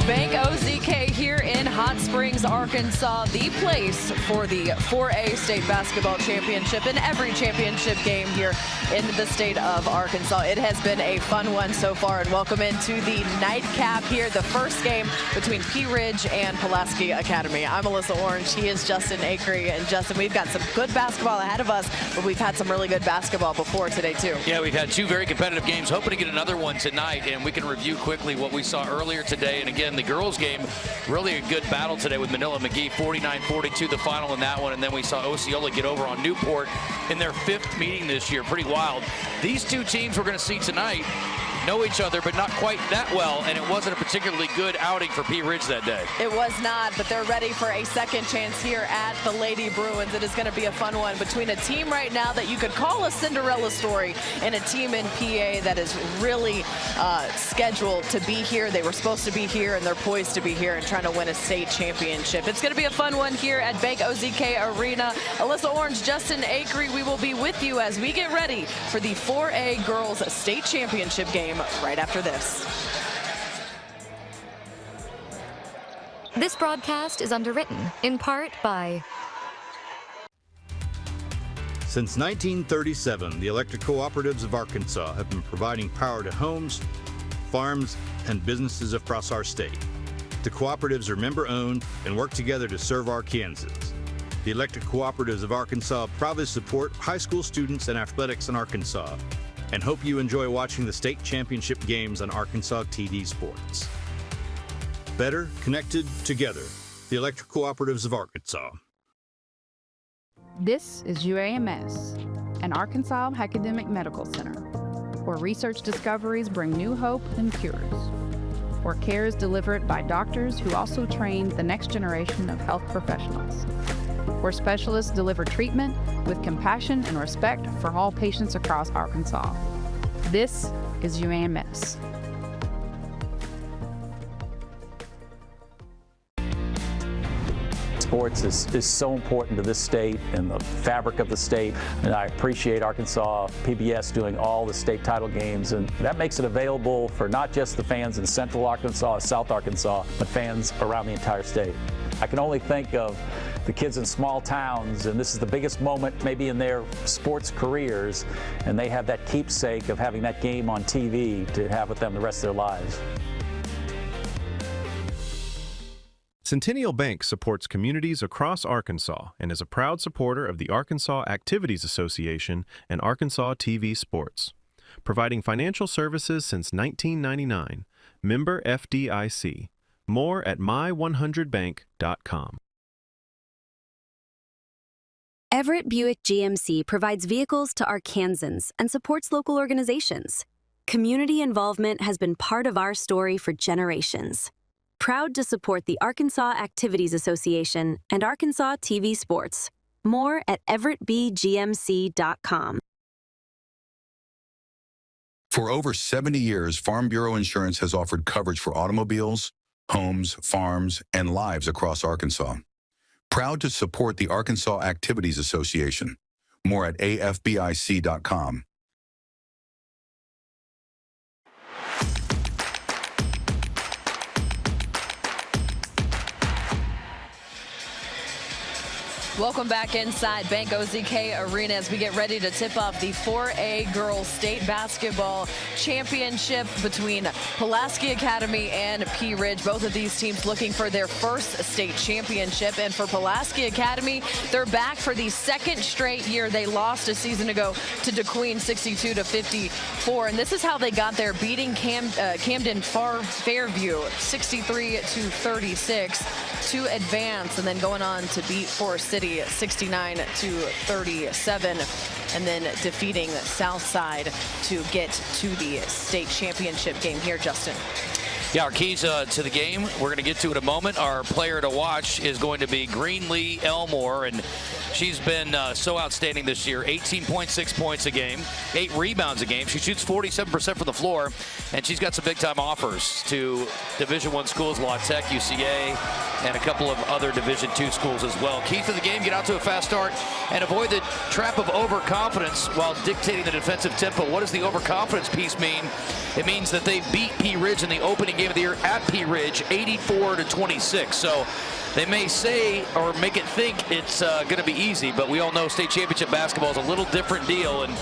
Bank OZK here in Hot Springs, Arkansas, the place for the 4A state basketball championship and every championship game here in the state of Arkansas. It has been a fun one so far, and welcome into the nightcap here, the first game between Pea Ridge and Pulaski Academy. I'm Alyssa Orange. He is Justin Acree. And Justin, we've got some good basketball ahead of us, but we've had some really good basketball before today too. Yeah, we've had two very competitive games, hoping to get another one tonight, and we can review quickly what we saw earlier today. And again, the girls game, really a good battle today with Manila McGee, 49-42 the final in that one. And then we saw Osceola get over on Newport in their fifth meeting this year. Pretty wild. These two teams we're going to see tonight know each other, but not quite that well, and it wasn't a particularly good outing for Pea Ridge that day. It was not, but they're ready for a second chance here at the Lady Bruins. It is going to be a fun one between a team right now that you could call a Cinderella story and a team in PA that is really scheduled to be here. They were supposed to be here, and they're poised to be here and trying to win a state championship. It's going to be a fun one here at Bank OZK Arena. Alyssa Orange, Justin Acree, we will be with you as we get ready for the 4A Girls State Championship game right after this. This broadcast is underwritten in part by... Since 1937, the electric cooperatives of Arkansas have been providing power to homes, farms, and businesses across our state. The cooperatives are member-owned and work together to serve Arkansans. The electric cooperatives of Arkansas proudly support high school students and athletics in Arkansas, and hope you enjoy watching the state championship games on Arkansas TD Sports. Better connected together, the electric cooperatives of Arkansas. This is UAMS, an Arkansas academic medical center, where research discoveries bring new hope and cures, where care is delivered by doctors who also train the next generation of health professionals, where specialists deliver treatment with compassion and respect for all patients across Arkansas. This is UAMS. Sports is so important to this state and the fabric of the state, and I appreciate Arkansas PBS doing all the state title games, and that makes it available for not just the fans in Central Arkansas or South Arkansas, but fans around the entire state. I can only think of the kids in small towns, and this is the biggest moment maybe in their sports careers, and they have that keepsake of having that game on TV to have with them the rest of their lives. Centennial Bank supports communities across Arkansas and is a proud supporter of the Arkansas Activities Association and Arkansas TV Sports. Providing financial services since 1999. Member FDIC. More at my100bank.com. Everett Buick GMC provides vehicles to Arkansans and supports local organizations. Community involvement has been part of our story for generations. Proud to support the Arkansas Activities Association and Arkansas TV Sports. More at everettbgmc.com. For over 70 years, Farm Bureau Insurance has offered coverage for automobiles, homes, farms, and lives across Arkansas. Proud to support the Arkansas Activities Association. More at afbic.com. Welcome back inside Bank OZK Arena as we get ready to tip off the 4A Girls State Basketball Championship between Pulaski Academy and Pea Ridge. Both of these teams looking for their first state championship. And for Pulaski Academy, they're back for the second straight year. They lost a season ago to DeQueen 62-54. And this is how they got there, beating Camden Fairview 63-36 to advance, and then going on to beat Forest City 69-37, and then defeating Southside to get to the state championship game here, Justin. Yeah, our keys to the game, we're going to get to in a moment. Our player to watch is going to be Greenlee Elmore, and She's been so outstanding this year. 18.6 points a game, 8 rebounds a game. She shoots 47% from the floor, and she's got some big-time offers to Division I schools, La Tech, UCA, and a couple of other Division II schools as well. Key to the game, get out to a fast start and avoid the trap of overconfidence while dictating the defensive tempo. What does the overconfidence piece mean? It means that they beat Pea Ridge in the opening game of the year at Pea Ridge, 84-26. So they may say or make it think it's going to be easy, but we all know state championship basketball is a little different deal. And,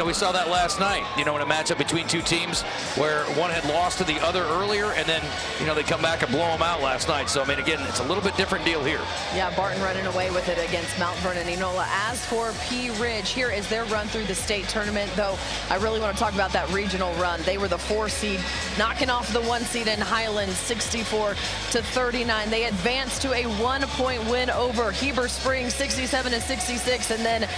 we saw that last night, in a matchup between two teams where one had lost to the other earlier, and then, they come back and blow them out last night. So, again, it's a little bit different deal here. Yeah, Barton running away with it against Mount Vernon Enola. As for Pea Ridge, here is their run through the state tournament, though I really want to talk about that regional run. They were the 4 seed, knocking off the 1 seed in Highlands, 64-39. They advanced to a 1-point win over Heber Springs, 67-66, and then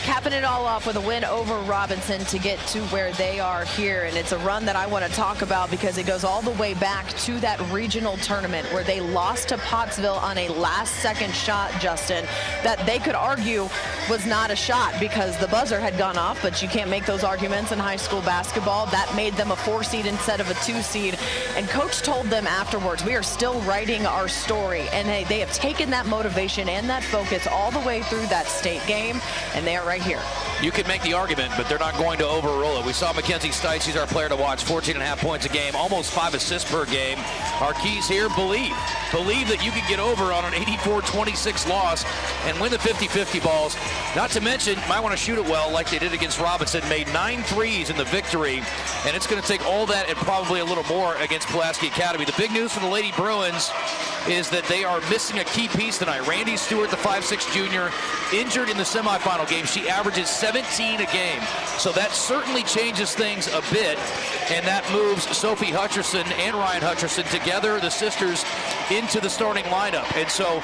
capping it all off with a win over Robinson to get to where they are here. And it's a run that I want to talk about because it goes all the way back to that regional tournament where they lost to Pottsville on a last-second shot, Justin, that they could argue was not a shot because the buzzer had gone off, but you can't make those arguments in high school basketball. That made them a 4 seed instead of a 2 seed. And Coach told them afterwards, we are still writing our story. And they have taken that motivation and that focus all the way through that state game, and they are right here. You could make the argument, but they're not going to overrule it. We saw Mackenzie Stites, she's our player to watch, 14.5 points a game, almost 5 assists per game. Our keys here, believe that you can get over on an 84-26 loss and win the 50-50 balls. Not to mention, you might want to shoot it well like they did against Robinson, made 9 threes in the victory, and it's going to take all that and probably a little more against Pulaski Academy. The big news for the Lady Bruins is that they are missing a key piece tonight. Randy Stewart, the 5'6" junior, injured in the semifinal game. She averages 17 a game. So that certainly changes things a bit, and that moves Sophie Hutcherson and Ryan Hutcherson together, the sisters, into the starting lineup. And so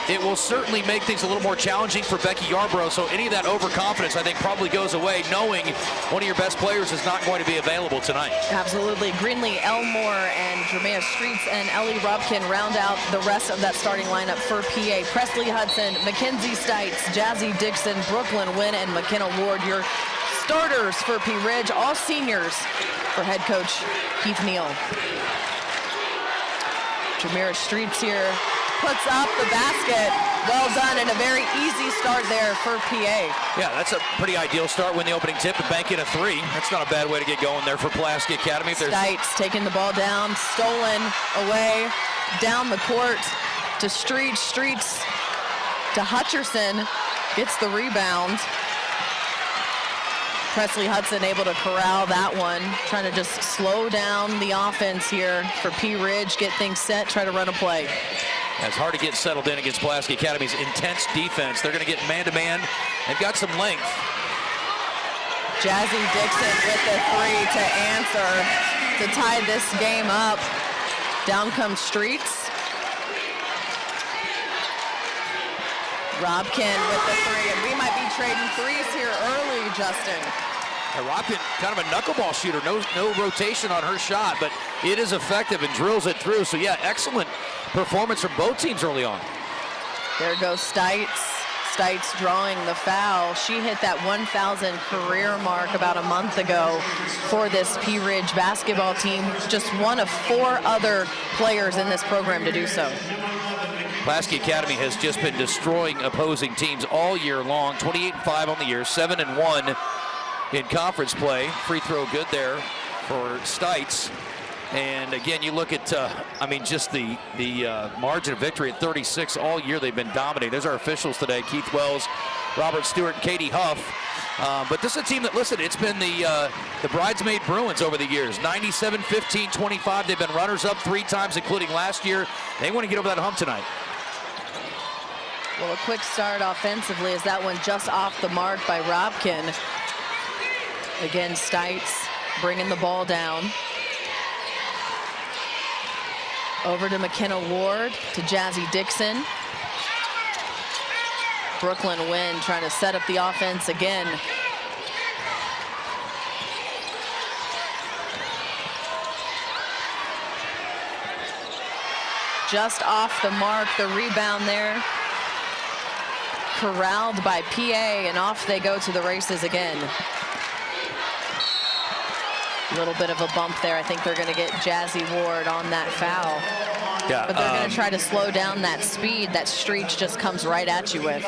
it will certainly make things a little more challenging for Becky Yarbrough. So any of that overconfidence, I think, probably goes away knowing one of your best players is not going to be available tonight. Absolutely. Greenlee Elmore and Jermaine Streets and Ellie Rubkin round out the rest of that starting lineup for PA. Presley Hudson, Mackenzie Stites, Jazzy Dixon, Brooklyn Wynn, and McKenna Ward, your starters for Pea Ridge, all seniors for head coach Keith Neal. Jamira Streets here puts up the basket. Well done, and a very easy start there for PA. Yeah, that's a pretty ideal start. Win the opening tip and bank in a 3. That's not a bad way to get going there for Pulaski Academy. Stites taking the ball down, stolen away, down the court to Streets. Streets to Hutcherson, gets the rebound. Presley Hudson able to corral that one, trying to just slow down the offense here for Pea Ridge, get things set, try to run a play. It's hard to get settled in against Pulaski Academy's intense defense. They're going to get man-to-man. They've got some length. Jazzy Dixon with the 3 to answer to tie this game up. Down comes Streets. Robkin with the 3, and we might be trading 3s here early, Justin. Robkin, kind of a knuckleball shooter, no rotation on her shot, but it is effective and drills it through. So yeah, excellent performance from both teams early on. There goes Stites. Stites drawing the foul. She hit that 1,000 career mark about a month ago for this Pea Ridge basketball team. Just one of 4 other players in this program to do so. Pulaski Academy has just been destroying opposing teams all year long. 28-5 on the year, 7-1 in conference play. Free throw good there for Stites. And again, you look at, just the margin of victory at 36 all year. They've been dominating. There's our officials today: Keith Wells, Robert Stewart, and Katie Huff. But this is a team that, listen, it's been the bridesmaid Bruins over the years. 97, 15, 25. They've been runners-up 3 times, including last year. They want to get over that hump tonight. Well, a quick start offensively is that one just off the mark by Robkin. Again, Stites bringing the ball down. Over to McKenna Ward, to Jazzy Dixon. Brooklyn Wynn trying to set up the offense again. Just off the mark, the rebound there. corralled by PA, and off they go to the races again. A little bit of a bump there. I think they're going to get Jazzy Ward on that foul. Yeah, but they're going to try to slow down that speed that Streach just comes right at you with.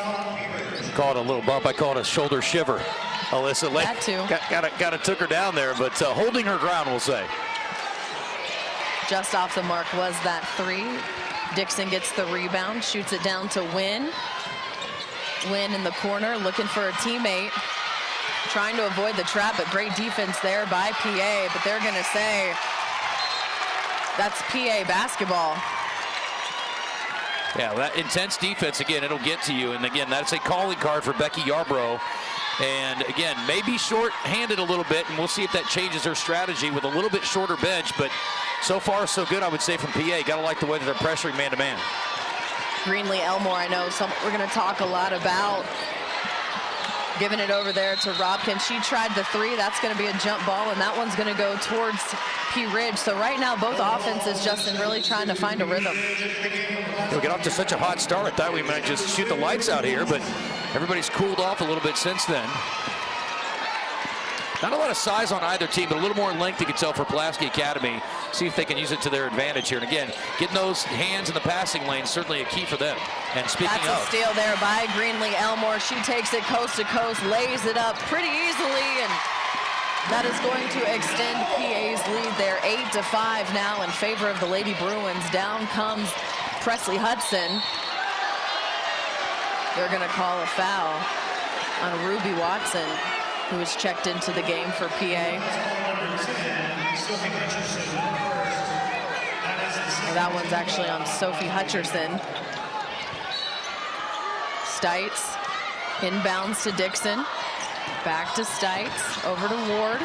Call it a little bump. I call it a shoulder shiver. Alyssa That too. Got to took her down there, but holding her ground, we'll say. Just off the mark was that three. Dixon gets the rebound, shoots it down to Wynn. Wynn in the corner looking for a teammate. Trying to avoid the trap, but great defense there by PA. But they're going to say that's PA basketball. Yeah, that intense defense, again, it'll get to you. And again, that's a calling card for Becky Yarbrough. And again, maybe short-handed a little bit, and we'll see if that changes her strategy with a little bit shorter bench. But so far, so good, I would say, from PA. Got to like the way that they're pressuring man-to-man. Greenlee Elmore, I know we're going to talk a lot about. Giving it over there to Robkin. She tried the three. That's going to be a jump ball, and that one's going to go towards Pea Ridge. So right now, both offenses, Justin, really trying to find a rhythm. We'll get off to such a hot start. I thought we might just shoot the lights out here, but everybody's cooled off a little bit since then. Not a lot of size on either team, but a little more length you can tell for Pulaski Academy. See if they can use it to their advantage here. And again, getting those hands in the passing lane, certainly a key for them. And speaking That's a steal there by Greenlee Elmore. She takes it coast to coast, lays it up pretty easily, and that is going to extend PA's lead there, 8-5 now in favor of the Lady Bruins. Down comes Presley Hudson. They're going to call a foul on Ruby Watson, who was checked into the game for PA. That one's actually on Sophie Hutcherson. Stites inbounds to Dixon. Back to Stites, over to Ward.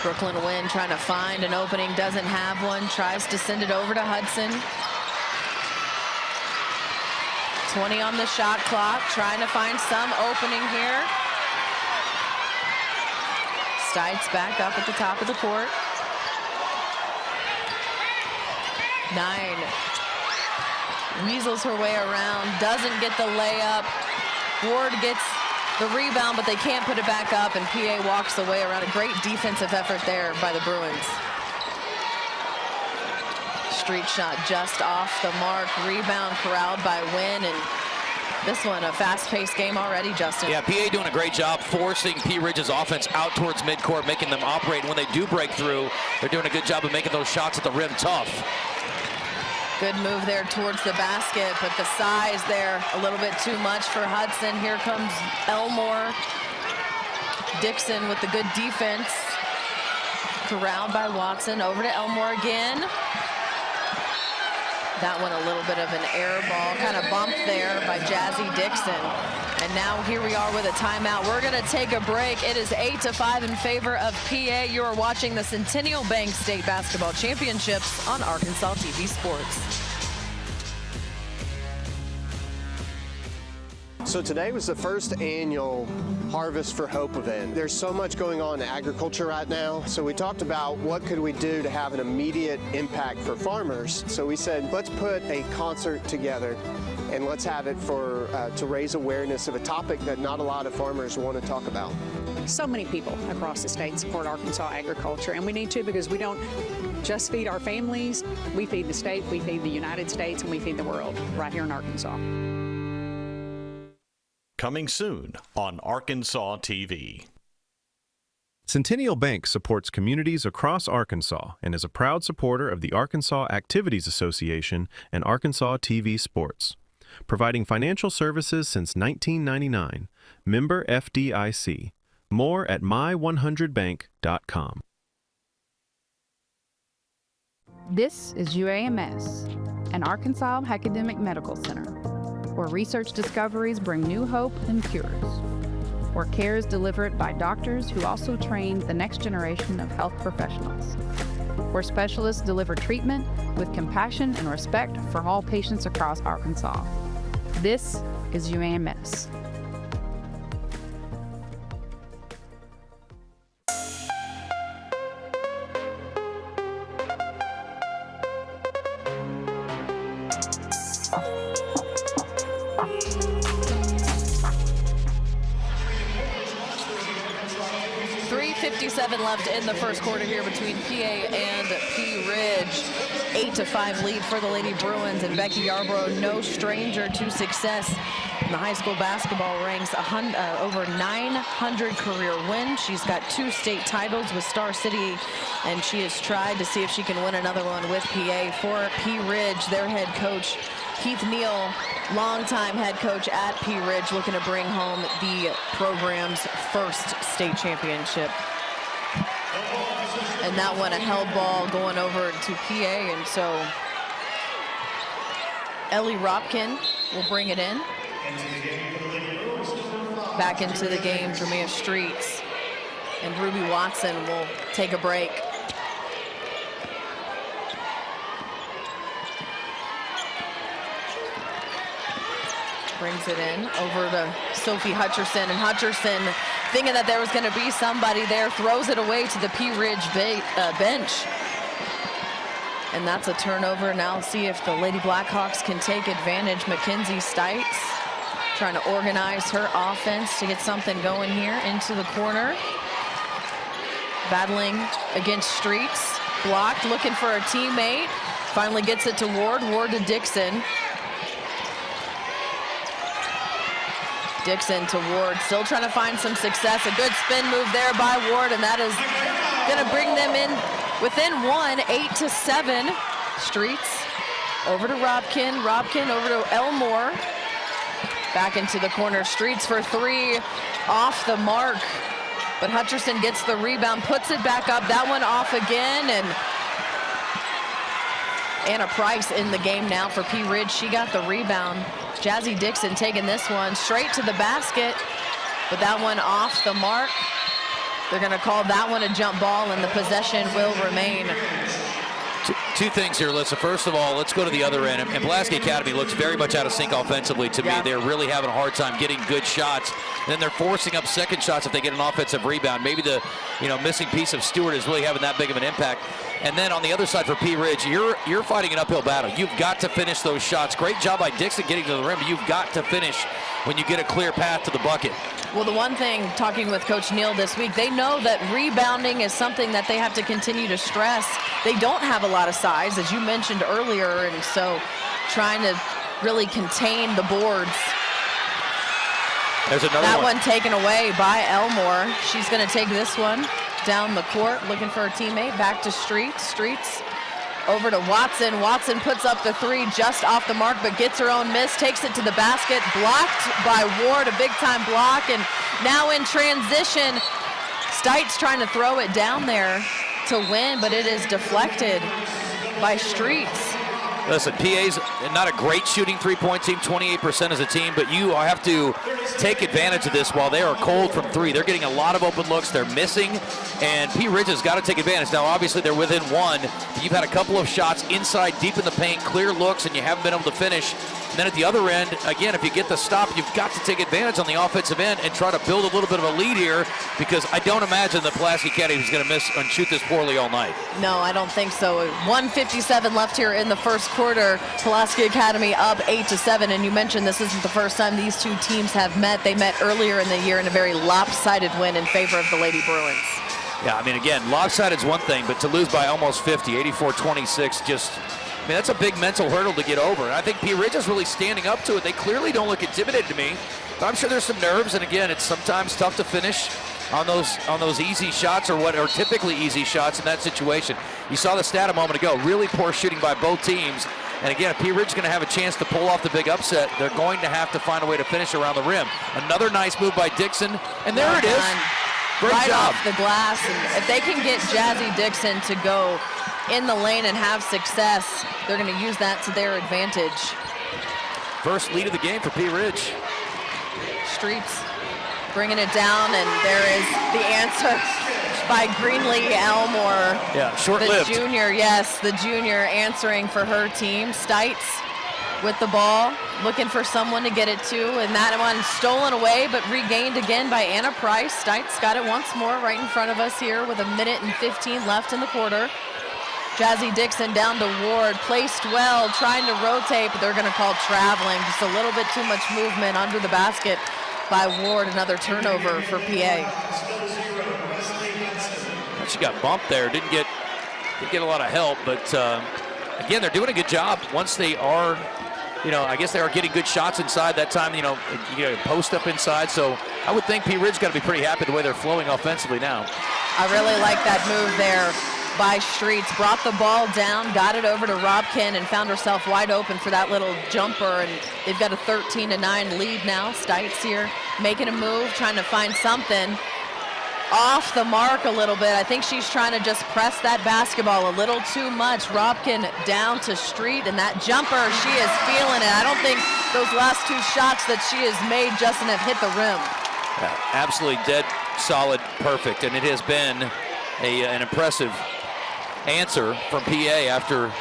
Brooklyn Wynn trying to find an opening, doesn't have one, tries to send it over to Hudson. 20 on the shot clock, trying to find some opening here. Stites back up at the top of the court. 9. Weasels her way around, doesn't get the layup. Ward gets the rebound, but they can't put it back up, and PA walks the way around. A great defensive effort there by the Bruins. Street shot just off the mark. Rebound corralled by Wynn, and this one a fast-paced game already, Justin. Yeah, PA doing a great job forcing Pea Ridge's offense out towards midcourt, making them operate. When they do break through, they're doing a good job of making those shots at the rim tough. Good move there towards the basket, but the size there a little bit too much for Hudson. Here comes Elmore. Dixon with the good defense. Corralled by Watson. Over to Elmore again. That one a little bit of an air ball, kind of bumped there by Jazzy Dixon. And now here we are with a timeout. We're going to take a break. It is 8-5 in favor of PA. You are watching the Centennial Bank State Basketball Championships on Arkansas TV Sports. So today was the first annual Harvest for Hope event. There's so much going on in agriculture right now. So we talked about what could we do to have an immediate impact for farmers. So we said, let's put a concert together and let's have it for to raise awareness of a topic that not a lot of farmers want to talk about. So many people across the state support Arkansas agriculture, and we need to, because we don't just feed our families. We feed the state, we feed the United States, and we feed the world right here in Arkansas. Coming soon on Arkansas TV. Centennial Bank supports communities across Arkansas and is a proud supporter of the Arkansas Activities Association and Arkansas TV Sports. Providing financial services since 1999. Member FDIC. More at my100bank.com. This is UAMS, an Arkansas Academic Medical Center, where research discoveries bring new hope and cures, where care is delivered by doctors who also train the next generation of health professionals, where specialists deliver treatment with compassion and respect for all patients across Arkansas. This is UAMS. 1:57 left in the first quarter here between PA and Pea Ridge. 8-5 lead for the Lady Bruins, and Becky Yarbrough, no stranger to success in the high school basketball ranks. Over 900 career wins. She's got 2 state titles with Star City, and she has tried to see if she can win another one with PA. For Pea Ridge, their head coach Keith Neal, longtime head coach at Pea Ridge, looking to bring home the program's first state championship. And that one, a held ball going over to PA, and so Ellie Ropkin will bring it in. Back into the game, Jermia Streets, and Ruby Watson will take a break. Brings it in over to Sophie Hutcherson, and Hutcherson, thinking that there was going to be somebody there, throws it away to the Pea Ridge bench. And that's a turnover. Now see if the Lady Blackhawks can take advantage. Mackenzie Stites trying to organize her offense to get something going here into the corner. Battling against Streets. Blocked, looking for a teammate. Finally gets it to Ward. Ward to Dixon. Dixon to Ward, still trying to find some success. A good spin move there by Ward, and that is going to bring them in within 1, 8-7. Streets over to Robkin. Robkin over to Elmore. Back into the corner. Streets for 3, off the mark. But Hutcherson gets the rebound, puts it back up. That one off again, and Anna Price in the game now for Pea Ridge. She got the rebound. Jazzy Dixon taking this one straight to the basket, but that one off the mark. They're going to call that one a jump ball, and the possession will remain. Two things here, Alyssa. First of all, let's go to the other end. And Pulaski Academy looks very much out of sync offensively to me. They're really having a hard time getting good shots. And then they're forcing up second shots if they get an offensive rebound. Maybe the missing piece of Stewart is really having that big of an impact. And then on the other side for Pea Ridge, you're fighting an uphill battle. You've got to finish those shots. Great job by Dixon getting to the rim, but you've got to finish when you get a clear path to the bucket. Well, the one thing, talking with Coach Neal this week, they know that rebounding is something that they have to continue to stress. They don't have a lot of size, as you mentioned earlier, and so trying to really contain the boards. There's another that one taken away by Elmore. She's going to take this one down the court, looking for a teammate. Back to Streets. Streets over to Watson. Watson puts up the 3 just off the mark, but gets her own miss, takes it to the basket, blocked by Ward, a big-time block, and now in transition, Stites trying to throw it down there to win, but it is deflected by Streets. Listen, PA's not a great shooting three-point team, 28% as a team, but you have to take advantage of this while they are cold from 3. They're getting a lot of open looks. They're missing, and Pea Ridge has got to take advantage. Now, obviously, they're within 1, but you've had a couple of shots inside, deep in the paint, clear looks, and you haven't been able to finish. And then at the other end, again, if you get the stop, you've got to take advantage on the offensive end and try to build a little bit of a lead here, because I don't imagine the Pulaski Academy is going to miss and shoot this poorly all night. No, I don't think so. 1:57 left here in the first quarter. Pulaski Academy up 8-7, and you mentioned this isn't the first time these two teams have met. They met earlier in the year in a very lopsided win in favor of the Lady Bruins. Yeah, I mean, again, lopsided is one thing, but to lose by almost 50, 84-26, just, I mean, that's a big mental hurdle to get over. And I think Pea Ridge is really standing up to it. They clearly don't look intimidated to me, but I'm sure there's some nerves, and again, it's sometimes tough to finish on those easy shots, or what are typically easy shots in that situation. You saw the stat a moment ago, really poor shooting by both teams. And again, if Pea Ridge is going to have a chance to pull off the big upset, they're going to have to find a way to finish around the rim. Another nice move by Dixon, and there it is. Great right job. Off the glass, and if they can get Jazzy Dixon to go in the lane and have success, they're going to use that to their advantage. First lead of the game for Pea Ridge. Streets bringing it down, and there is the answer by Greenlee Elmore. Yeah, short-lived. The junior, yes, the junior answering for her team. Stites with the ball, looking for someone to get it to, and that one stolen away, but regained again by Anna Price. Stites got it once more right in front of us here with 1:15 left in the quarter. Jazzy Dixon down to Ward, placed well, trying to rotate, but they're going to call traveling. Just a little bit too much movement under the basket by Ward. Another turnover for PA. got bumped there. Didn't get a lot of help, but again, they're doing a good job once they are, I guess they are getting good shots inside that time, you got to post up inside. So I would think Pea Ridge got to be pretty happy the way they're flowing offensively now. I really like that move there by Streets. Brought the ball down, got it over to Robkin, and found herself wide open for that little jumper. And they've got a 13-9 lead now. Stites here making a move, trying to find something. Off the mark a little bit. I think she's trying to just press that basketball a little too much. Robkin down to Street, and that jumper, she is feeling it. I don't think those last two shots that she has made, Justin, have hit the rim. Yeah, absolutely dead solid, perfect, and it has been an impressive answer from PA after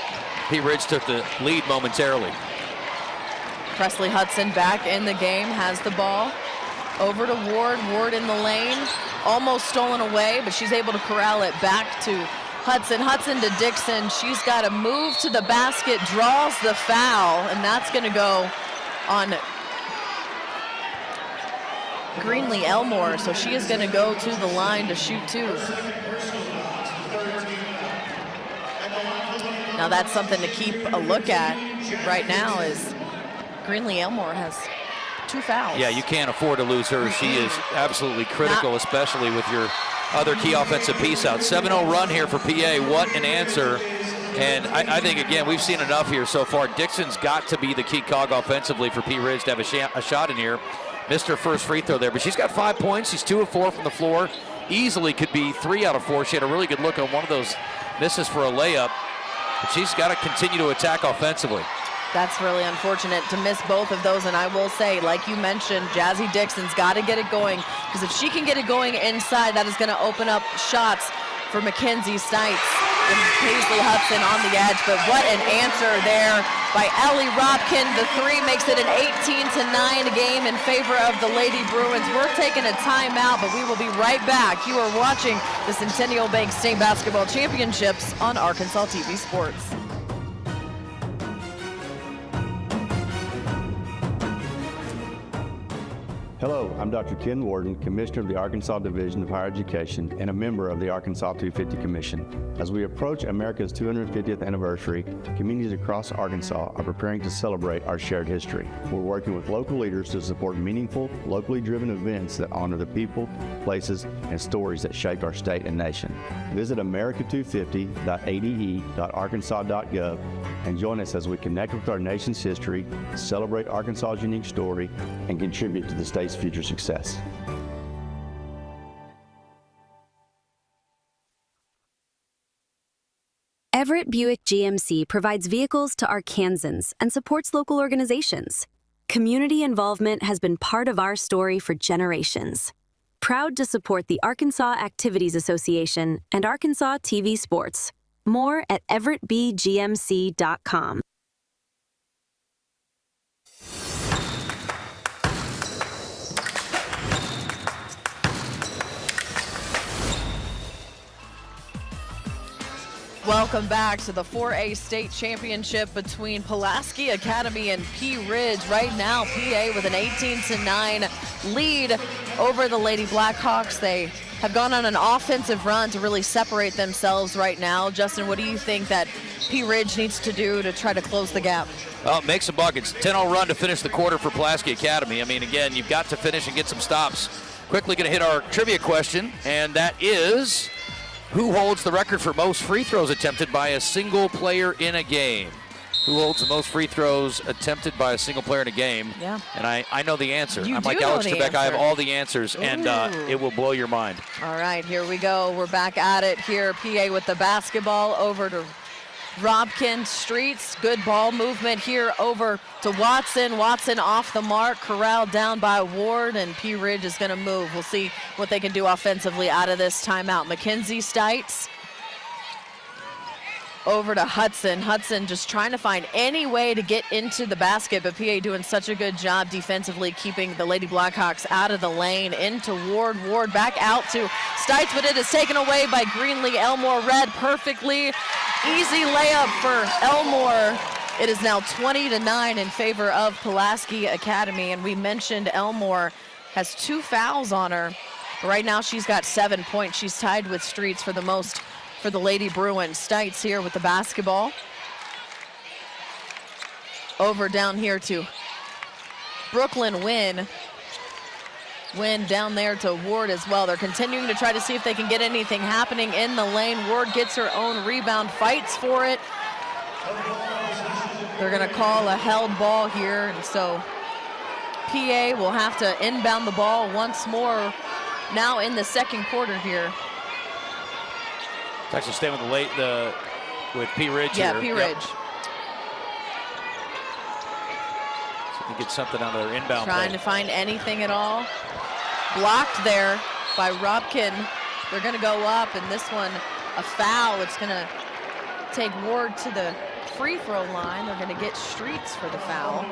Pea Ridge took the lead momentarily. Presley Hudson back in the game, has the ball. Over to Ward. Ward in the lane. Almost stolen away, but she's able to corral it back to Hudson. Hudson to Dixon. She's got to move to the basket, draws the foul, and that's going to go on Greenlee Elmore. So she is going to go to the line to shoot two. Now that's something to keep a look at right now is Greenlee Elmore has 2 fouls. Yeah, you can't afford to lose her. She is absolutely critical, especially with your other key offensive piece out. 7-0 run here for PA. What an answer. And I think, again, we've seen enough here so far. Dixon's got to be the key cog offensively for Pea Ridge to have a shot in here. Missed her first free throw there, but she's got 5 points. She's 2 of 4 from the floor. Easily could be 3 out of 4. She had a really good look on one of those misses for a layup. But she's got to continue to attack offensively. That's really unfortunate to miss both of those, and I will say, like you mentioned, Jazzy Dixon's got to get it going, because if she can get it going inside, that is going to open up shots for Mackenzie Stites and Paisley Hudson on the edge. But what an answer there by Ellie Robkin. The 3 makes it an 18-9 game in favor of the Lady Bruins. We're taking a timeout, but we will be right back. You are watching the Centennial Bank State Basketball Championships on Arkansas TV Sports. Hello, I'm Dr. Ken Warden, Commissioner of the Arkansas Division of Higher Education and a member of the Arkansas 250 Commission. As we approach America's 250th anniversary, communities across Arkansas are preparing to celebrate our shared history. We're working with local leaders to support meaningful, locally driven events that honor the people, places, and stories that shaped our state and nation. Visit america250.ade.arkansas.gov and join us as we connect with our nation's history, celebrate Arkansas's unique story, and contribute to the state's future success. Everett Buick GMC provides vehicles to Arkansans and supports local organizations. Community involvement has been part of our story for generations. Proud to support the Arkansas Activities Association and Arkansas TV Sports. More at everettbgmc.com. Welcome back to the 4A state championship between Pulaski Academy and Pea Ridge. Right now, PA with an 18-9 lead over the Lady Blackhawks. They have gone on an offensive run to really separate themselves right now. Justin, what do you think that Pea Ridge needs to do to try to close the gap? Well, make some buckets. 10-0 run to finish the quarter for Pulaski Academy. I mean, again, you've got to finish and get some stops. Quickly going to hit our trivia question, and that is, who holds the record for most free throws attempted by a single player in a game? Who holds the most free throws attempted by a single player in a game? Yeah. And I know the answer. You I'm do like know Alex the Trebek. answer. I have all the answers, and it will blow your mind. All right, here we go. We're back at it here. PA with the basketball over to Robkin. Streets, good ball movement here over to Watson. Watson off the mark, corralled down by Ward, and Pea Ridge is going to move. We'll see what they can do offensively out of this timeout. Mackenzie Stites over to Hudson. Hudson just trying to find any way to get into the basket, but PA doing such a good job defensively keeping the Lady Blackhawks out of the lane. Into Ward. Ward back out to Stites, but it is taken away by Greenlee Elmore. Read perfectly. Easy layup for Elmore. It is now 20-9 in favor of Pulaski Academy, and we mentioned Elmore has 2 fouls on her. Right now she's got 7 points. She's tied with Streets for the most for the Lady Bruins. Stites here with the basketball. Over down here to Brooklyn Wynn. Wynn down there to Ward as well. They're continuing to try to see if they can get anything happening in the lane. Ward gets her own rebound, fights for it. They're gonna call a held ball here, and so PA will have to inbound the ball once more now in the second quarter here. It's actually staying with with Pea Ridge here. Yeah, Pea Ridge. Yep. So they get something out of their inbound Trying play. to find anything at all. Blocked there by Robkin. They're gonna go up, and this one, a foul. It's gonna take Ward to the free throw line. They're gonna get Streets for the foul.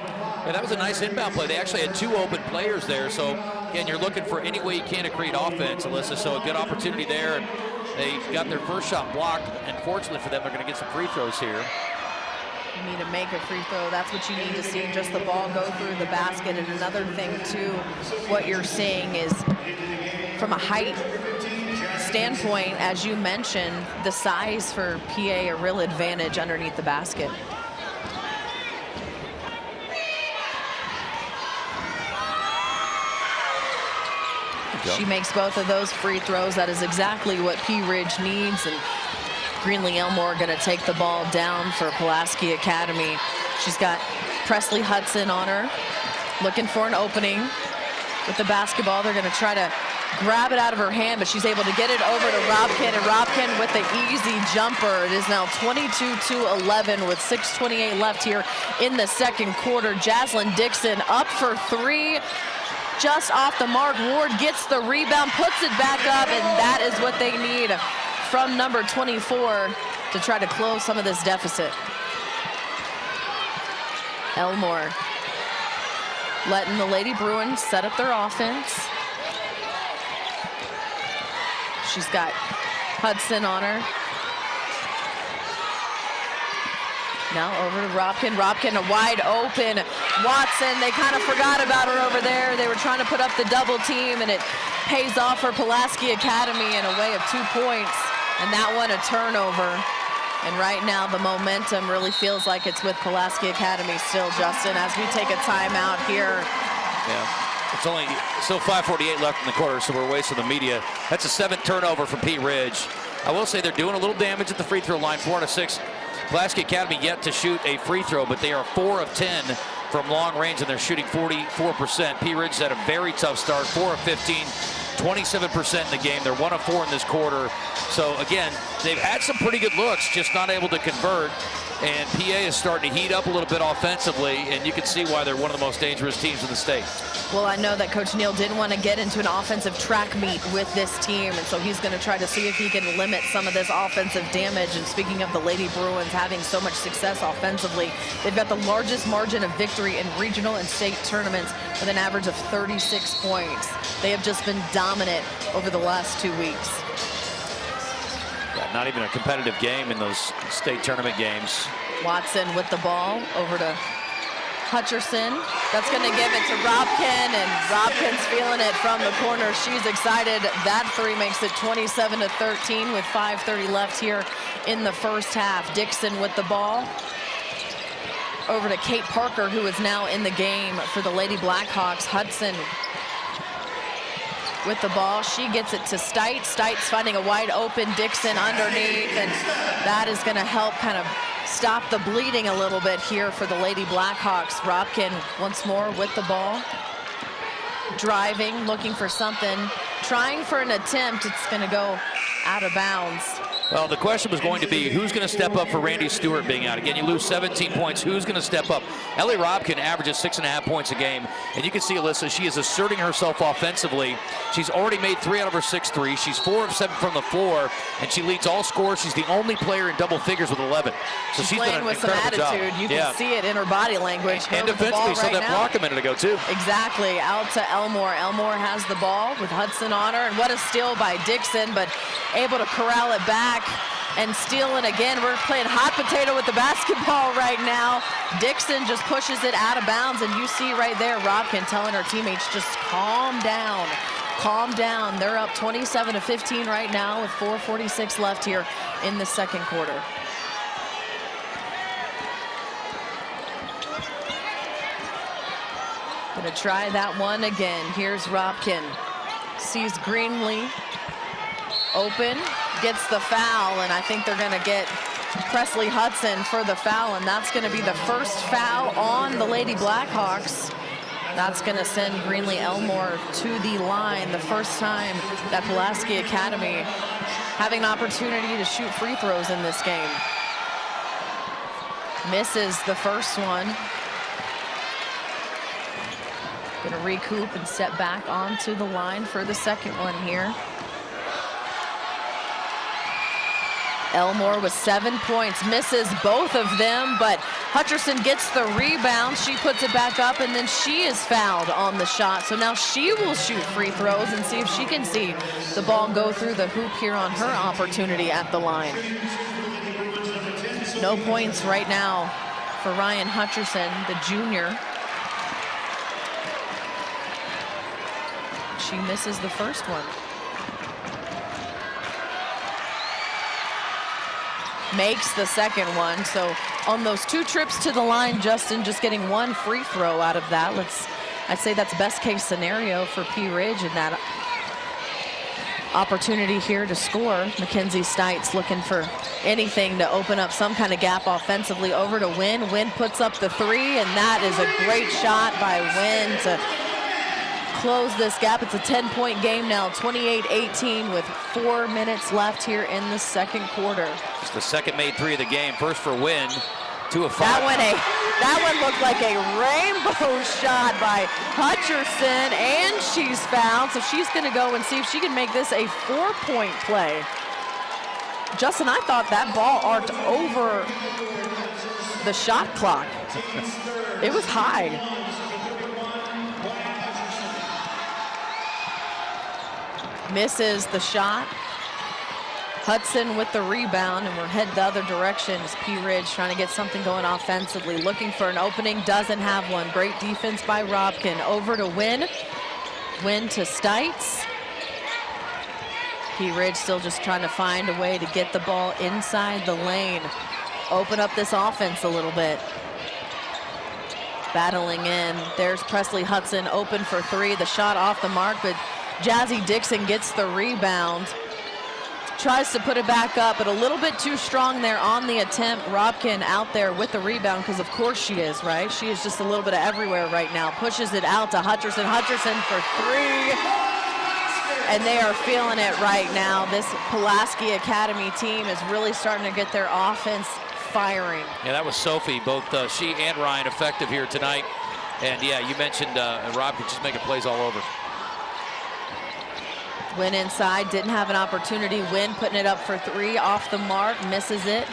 Yeah, that was a nice inbound play. They actually had 2 open players there. So again, you're looking for any way you can to create offense, Alyssa. So a good opportunity there. And they got their first shot blocked. And fortunately for them, they're gonna get some free throws here. You need to make a free throw. That's what you need to see, just the ball go through the basket. And another thing too, what you're seeing is from a height standpoint, as you mentioned, the size for PA a real advantage underneath the basket. She makes both of those free throws. That is exactly what Pea Ridge needs. And Greenlee Elmore going to take the ball down for Pulaski Academy. She's got Presley Hudson on her, looking for an opening with the basketball. They're going to try to grab it out of her hand, but she's able to get it over to Robkin, and Robkin with the easy jumper. It is now 22-11 with 6:28 left here in the second quarter. Jaslyn Dixon up for 3. Just off the mark. Ward gets the rebound, puts it back up, and that is what they need from number 24 to try to close some of this deficit. Elmore letting the Lady Bruins set up their offense. She's got Hudson on her. Now over to Robkin. Robkin wide open. Watson, they kind of forgot about her over there. They were trying to put up the double team, and it pays off for Pulaski Academy in a way of 2 points. And that one a turnover. And right now the momentum really feels like it's with Pulaski Academy still, Justin, as we take a timeout here. Yeah, it's only still 5:48 left in the quarter, so we're wasting the media. That's a 7th turnover from Pea Ridge. I will say they're doing a little damage at the free throw line, 4 out of 6. Pulaski Academy yet to shoot a free throw, but they are 4 of 10 from long range, and they're shooting 44%. Pea Ridge had a very tough start, 4 of 15, 27% in the game. They're 1 of 4 in this quarter. So again, they've had some pretty good looks, just not able to convert. And PA is starting to heat up a little bit offensively, and you can see why they're one of the most dangerous teams in the state. Well, I know that Coach Neal didn't want to get into an offensive track meet with this team, and so he's going to try to see if he can limit some of this offensive damage. And speaking of the Lady Bruins having so much success offensively, they've got the largest margin of victory in regional and state tournaments with an average of 36 points. They have just been dominant over the last 2 weeks. Yeah, not even a competitive game in those state tournament games. Watson with the ball over to Hutcherson. That's going to give it to Robkin, and Robkin's feeling it from the corner. She's excited. That 3 makes it 27-13 with 5:30 left here in the first half. Dixon with the ball. Over to Kate Parker, who is now in the game for the Lady Blackhawks. Hudson with the ball. She gets it to Stites. Stites finding a wide open Dixon underneath, and that is going to help kind of stop the bleeding a little bit here for the Lady Blackhawks. Robkin once more with the ball. Driving, looking for something, trying for an attempt. It's going to go out of bounds. Well, the question was going to be, who's going to step up for Randy Stewart being out? Again, you lose 17 points. Who's going to step up? Ellie Robkin averages 6.5 points a game. And you can see, Alyssa, she is asserting herself offensively. She's already made 3 out of her 6 threes. She's 4 of 7 from the floor, and she leads all scorers. She's the only player in double figures with 11. So she's playing done an with some incredible attitude. job. You can see it in her body language. And defensively, saw that block a minute ago, too. Exactly. Out to Elmore. Elmore has the ball with Hudson on her, and what a steal by Dixon, but able to corral it back and steal it again. We're playing hot potato with the basketball right now. Dixon just pushes it out of bounds, and you see right there Robkin telling her teammates, just calm down. calm down. They're up 27-15 right now with 4:46 left here in the second quarter. Gonna try that one again. Here's Robkin. Sees Greenlee open, gets the foul, and I think they're gonna get Presley Hudson for the foul, and that's gonna be the first foul on the Lady Blackhawks. That's gonna send Greenlee Elmore to the line, the first time that Pulaski Academy having an opportunity to shoot free throws in this game. Misses the first one. Gonna recoup and step back onto the line for the second one here. Elmore with 7 points, misses both of them, but Hutcherson gets the rebound. She puts it back up, and then she is fouled on the shot. So now she will shoot free throws and see if she can see the ball go through the hoop here on her opportunity at the line. No points right now for Ryan Hutcherson, the junior. She misses the first one. Makes the second one. So on those 2 trips to the line, Justin just getting 1 free throw out of that. I'd say that's best case scenario for Pea Ridge in that opportunity here to score. Mackenzie Stites looking for anything to open up some kind of gap offensively. Over to Wynn. Wynn puts up the 3, and that is a great shot by Wynn to close this gap. It's a 10-point game now, 28-18 with 4 minutes left here in the second quarter. It's the second made 3 of the game. First for Wynn, 2 of 5. That one looked like a rainbow shot by Hutcherson, and she's fouled. So she's going to go and see if she can make this a 4-point play. Justin, I thought that ball arced over the shot clock. It was high. Misses the shot. Hudson with the rebound, and we're headed the other direction as Pea Ridge trying to get something going offensively. Looking for an opening, doesn't have one. Great defense by Robkin. Over to Wynn. Wynn to Stites. Pea Ridge still just trying to find a way to get the ball inside the lane. Open up this offense a little bit. Battling in. There's Presley Hudson open for 3. The shot off the mark, but Jazzy Dixon gets the rebound. Tries to put it back up, but a little bit too strong there on the attempt. Robkin out there with the rebound, because of course she is, right? She is just a little bit of everywhere right now. Pushes it out to Hutcherson. Hutcherson for 3. And they are feeling it right now. This Pulaski Academy team is really starting to get their offense firing. Yeah, that was Sophie. Both she and Ryan effective here tonight. And yeah, you mentioned Robkin just making plays all over. Wynn inside, didn't have an opportunity. Wynn putting it up for 3, off the mark, misses it.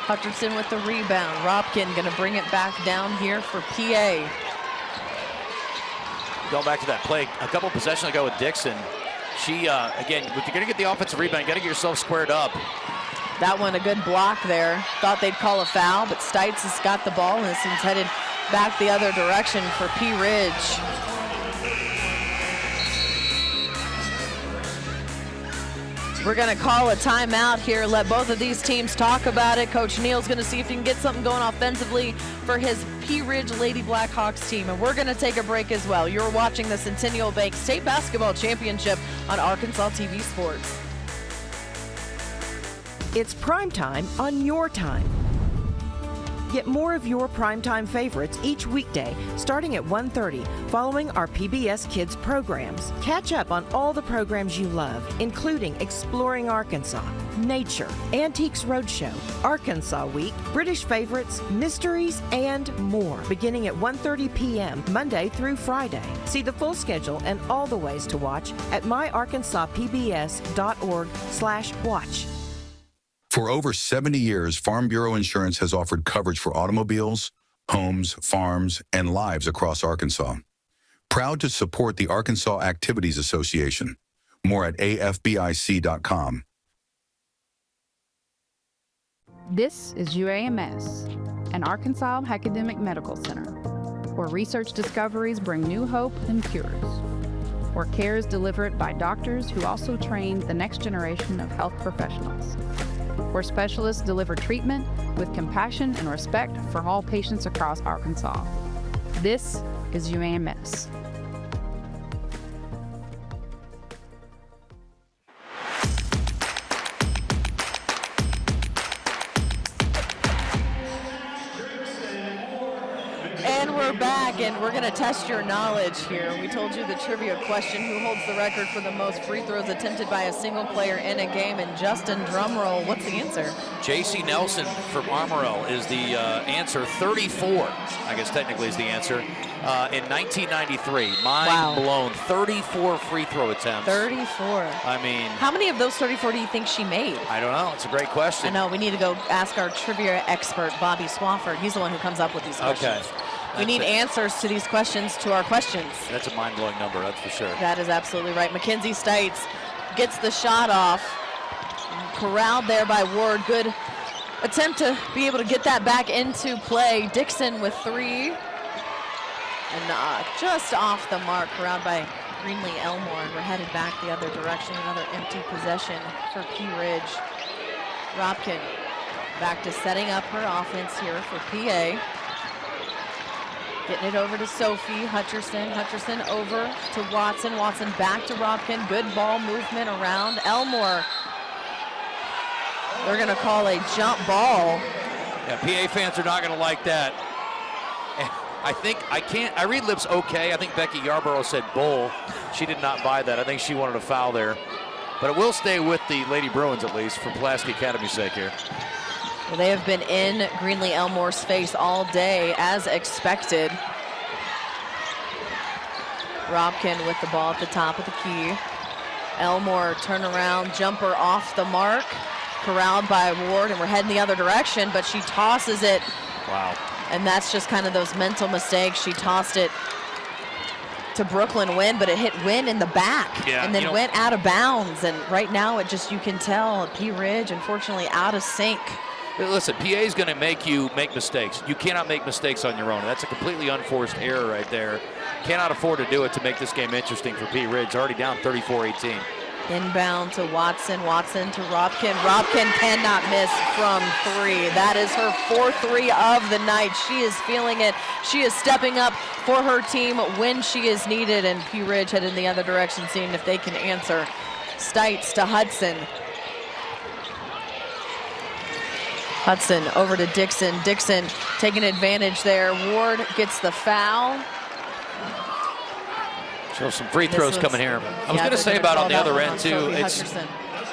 Hutcherson with the rebound. Robkin gonna bring it back down here for PA. Going back to that play a couple possessions ago with Dixon. She, again, if you're gonna get the offensive rebound, you gotta get yourself squared up. That one, a good block there. Thought they'd call a foul, but Stites has got the ball, and this one's headed back the other direction for Pea Ridge. We're going to call a timeout here, let both of these teams talk about it. Coach Neal's going to see if he can get something going offensively for his Pea Ridge Lady Blackhawks team. And we're going to take a break as well. You're watching the Centennial Bank State Basketball Championship on Arkansas TV Sports. It's primetime on your time. Get more of your primetime favorites each weekday starting at 1:30 following our PBS Kids programs. Catch up on all the programs you love, including Exploring Arkansas, Nature, Antiques Roadshow, Arkansas Week, British Favorites, Mysteries, and more, beginning at 1:30 p.m. Monday through Friday. See the full schedule and all the ways to watch at myarkansaspbs.org/watch. For over 70 years, Farm Bureau Insurance has offered coverage for automobiles, homes, farms, and lives across Arkansas. Proud to support the Arkansas Activities Association. More at afbic.com. This is UAMS, an Arkansas Academic Medical Center, where research discoveries bring new hope and cures. where care is delivered by doctors who also train the next generation of health professionals, where specialists deliver treatment with compassion and respect for all patients across Arkansas. This is UAMS. And we're back, and we're going to test your knowledge here. We told you the trivia question, who holds the record for the most free throws attempted by a single player in a game? And Justin, drumroll, what's the answer? J.C. Nelson from Armorel is the answer. 34, I guess technically is the answer. In 1993, mind blown, 34 free throw attempts. 34. I mean, how many of those 34 do you think she made? I don't know. It's a great question. I know. We need to go ask our trivia expert, Bobby Swafford. He's the one who comes up with these questions. Okay. We need answers to these questions to our questions. That's a mind-blowing number, that's for sure. That is absolutely right. Mackenzie Stites gets the shot off. Corralled there by Ward. Good attempt to be able to get that back into play. Dixon with 3. And just off the mark, corralled by Greenlee Elmore. And we're headed back the other direction. Another empty possession for Pea Ridge. Robkin back to setting up her offense here for PA. Getting it over to Sophie. Hutcherson over to Watson. Watson back to Robkin. Good ball movement around. Elmore. They're going to call a jump ball. Yeah, PA fans are not going to like that. I read lips okay. I think Becky Yarborough said bull. She did not buy that. I think she wanted a foul there. But it will stay with the Lady Bruins, at least, for Pulaski Academy's sake here. Well, they have been in Greenlee Elmore's face all day, as expected. Robkin with the ball at the top of the key. Elmore turnaround jumper off the mark. Corralled by Ward, and we're heading the other direction, but she tosses it. Wow. And that's just kind of those mental mistakes. She tossed it to Brooklyn Wynn, but it hit Wynn in the back, and then went out of bounds. And right now, it just, you can tell, Pea Ridge, unfortunately, out of sync. Listen, PA is going to make you make mistakes. You cannot make mistakes on your own. That's a completely unforced error right there. Cannot afford to do it to make this game interesting for Pea Ridge. Already down 34-18. Inbound to Watson. Watson to Robkin. Robkin cannot miss from 3. That is her 4th 3 of the night. She is feeling it. She is stepping up for her team when she is needed. And Pea Ridge headed in the other direction, seeing if they can answer. Stites to Hudson. Hudson over to Dixon. Dixon taking advantage there. Ward gets the foul. So some free throws coming here. I was going to say about on the other end too.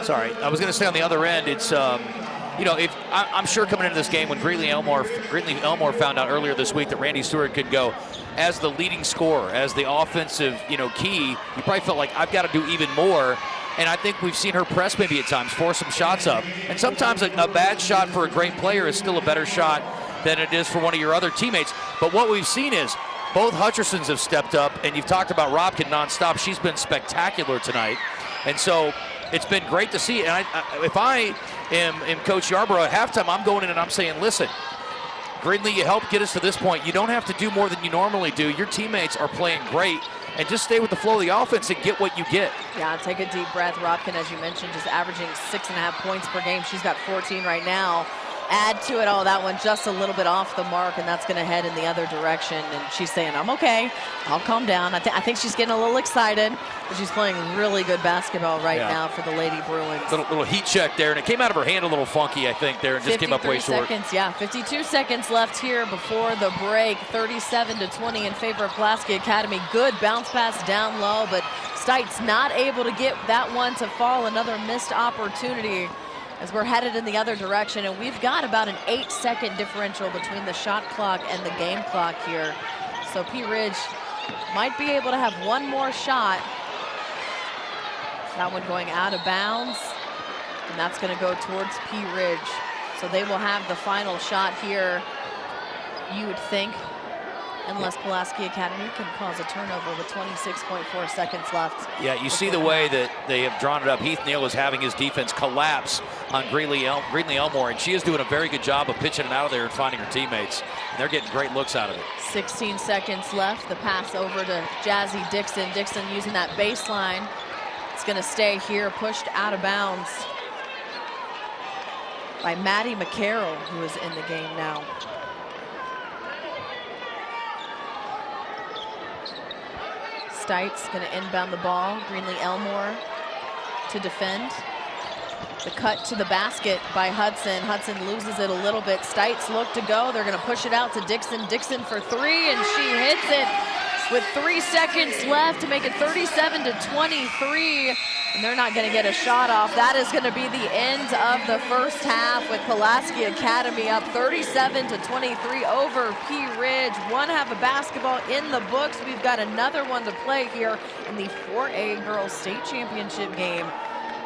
Sorry, I was going to say on the other end, it's you know, if I'm sure coming into this game when Greenlee Elmore found out earlier this week that Randy Stewart could go as the leading scorer, as the offensive key, you probably felt like I've got to do even more. And I think we've seen her press maybe at times, force some shots up. And sometimes a bad shot for a great player is still a better shot than it is for one of your other teammates. But what we've seen is both Hutchersons have stepped up, and you've talked about Robkin nonstop. She's been spectacular tonight. And so it's been great to see. And if I am Coach Yarborough at halftime, I'm going in and I'm saying, listen, Greenlee, you helped get us to this point. You don't have to do more than you normally do. Your teammates are playing great. And just stay with the flow of the offense and get what you get. Yeah, take a deep breath. Robkin, as you mentioned, just averaging 6.5 points per game. She's got 14 right now. Add to it all, that one just a little bit off the mark, and that's going to head in the other direction. And she's saying, I'm okay. I'll calm down. I think she's getting a little excited, but she's playing really good basketball right now for the Lady Bruins. Little heat check there, and it came out of her hand a little funky, I think, there, and just came up way short. 52 seconds left here before the break. 37-20 in favor of Pulaski Academy. Good bounce pass down low, but Stites not able to get that one to fall. Another missed opportunity as we're headed in the other direction, and we've got about an 8-second differential between the shot clock and the game clock here. So Pea Ridge might be able to have one more shot. That one going out of bounds, and that's going to go towards Pea Ridge. So they will have the final shot here, you would think, Unless Pulaski Academy can cause a turnover with 26.4 seconds left. Yeah, you see the way that they have drawn it up. Heath Neal is having his defense collapse on Greenlee Elmore, and she is doing a very good job of pitching it out of there and finding her teammates. And they're getting great looks out of it. 16 seconds left. The pass over to Jazzy Dixon. Dixon using that baseline. It's going to stay here, pushed out of bounds by Maddie McCarroll, who is in the game now. Stites going to inbound the ball. Greenlee Elmore to defend. The cut to the basket by Hudson. Hudson loses it a little bit. Stites look to go. They're going to push it out to Dixon. Dixon for three, and she hits it with 3 seconds left to make it 37-23. And they're not going to get a shot off. That is going to be the end of the first half with Pulaski Academy up 37-23 over Pea Ridge. One half of basketball in the books. We've got another one to play here in the 4A Girls State Championship game.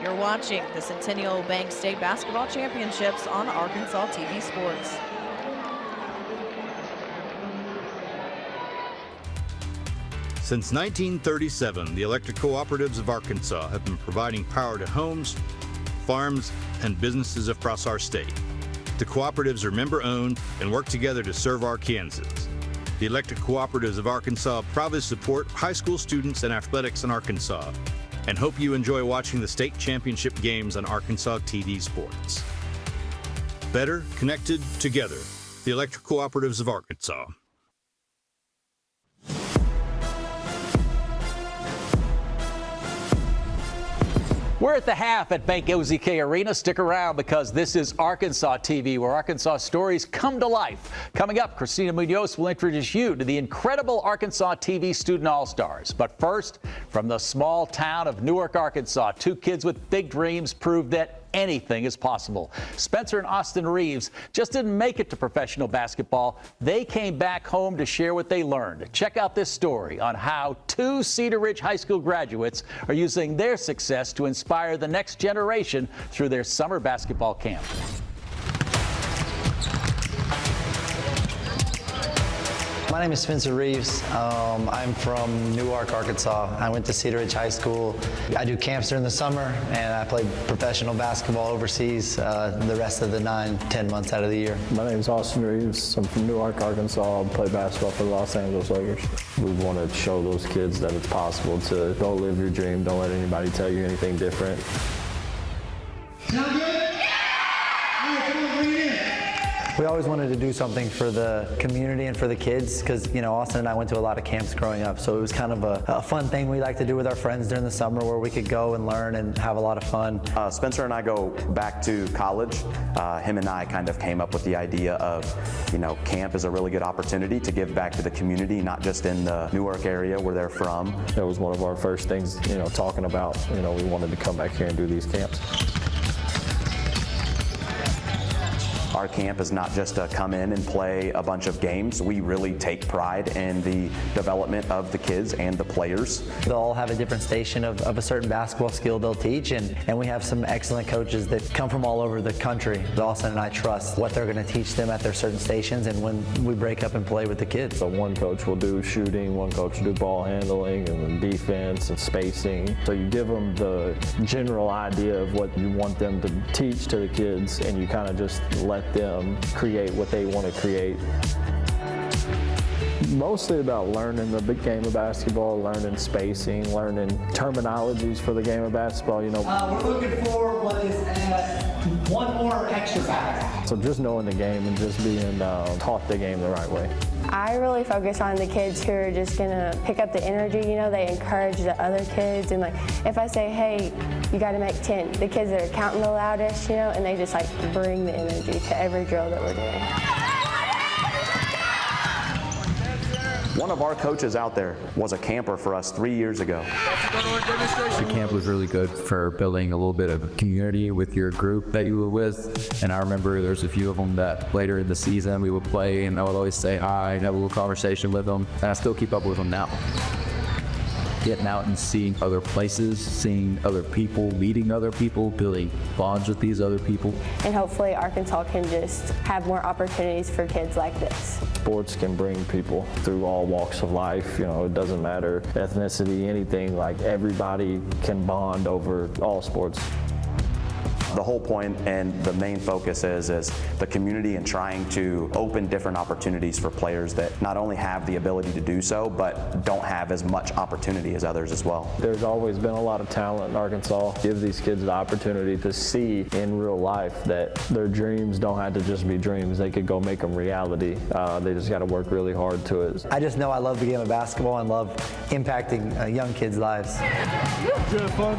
You're watching the Centennial Bank State Basketball Championships on Arkansas TV Sports. Since 1937, the electric cooperatives of Arkansas have been providing power to homes, farms, and businesses across our state. The cooperatives are member-owned and work together to serve Arkansans. The electric cooperatives of Arkansas proudly support high school students and athletics in Arkansas, and hope you enjoy watching the state championship games on Arkansas TV Sports. Better connected together, the electric cooperatives of Arkansas. We're at the half at Bank OZK Arena. Stick around because this is Arkansas TV, where Arkansas stories come to life. Coming up, Christina Munoz will introduce you to the incredible Arkansas TV Student All-Stars. But first, from the small town of Newark, Arkansas, two kids with big dreams prove that anything is possible. Spencer and Austin Reeves just didn't make it to professional basketball. They came back home to share what they learned. Check out this story on how two Cedar Ridge High School graduates are using their success to inspire the next generation through their summer basketball camp. My name is Spencer Reeves. I'm from Newark, Arkansas. I went to Cedar Ridge High School. I do camps during the summer, and I played professional basketball overseas the rest of the 9-10 months out of the year. My name is Austin Reeves. I'm from Newark, Arkansas. I play basketball for the Los Angeles Lakers. We want to show those kids that it's possible to go live your dream. Don't let anybody tell you anything different. Sound good? We always wanted to do something for the community and for the kids because, you know, Austin and I went to a lot of camps growing up, so it was kind of a fun thing we like to do with our friends during the summer where we could go and learn and have a lot of fun. Spencer and I go back to college. Him and I kind of came up with the idea of, you know, camp is a really good opportunity to give back to the community, not just in the Newark area where they're from. That was one of our first things, you know, talking about, you know, we wanted to come back here and do these camps. Our camp is not just to come in and play a bunch of games. We really take pride in the development of the kids and the players. They'll all have a different station of a certain basketball skill they'll teach, and we have some excellent coaches that come from all over the country. Austin and I trust what they're going to teach them at their certain stations and when we break up and play with the kids. So one coach will do shooting, one coach will do ball handling, and then defense and spacing. So you give them the general idea of what you want them to teach to the kids, and you kind of just let them create what they want to create. Mostly about learning the big game of basketball, learning spacing, learning terminologies for the game of basketball, you know. We're looking for what is one more exercise. So just knowing the game and just being taught the game the right way. I really focus on the kids who are just gonna pick up the energy, you know, they encourage the other kids, and like if I say, hey, you gotta make 10, the kids that are counting the loudest, you know, and they just like bring the energy to every drill that we're doing. One of our coaches out there was a camper for us 3 years ago. The camp was really good for building a little bit of community with your group that you were with. And I remember there's a few of them that later in the season we would play and I would always say hi and have a little conversation with them. And I still keep up with them now. getting out and seeing other places, seeing other people, meeting other people, building bonds with these other people. And hopefully Arkansas can just have more opportunities for kids like this. Sports can bring people through all walks of life. You know, it doesn't matter ethnicity, anything. Like, everybody can bond over all sports. The whole point and the main focus is the community and trying to open different opportunities for players that not only have the ability to do so, but don't have as much opportunity as others as well. There's always been a lot of talent in Arkansas. Give these kids the opportunity to see in real life that their dreams don't have to just be dreams. They could go make them reality. They just got to work really hard to it. I just know I love the game of basketball and love impacting young kids' lives. Did you have fun?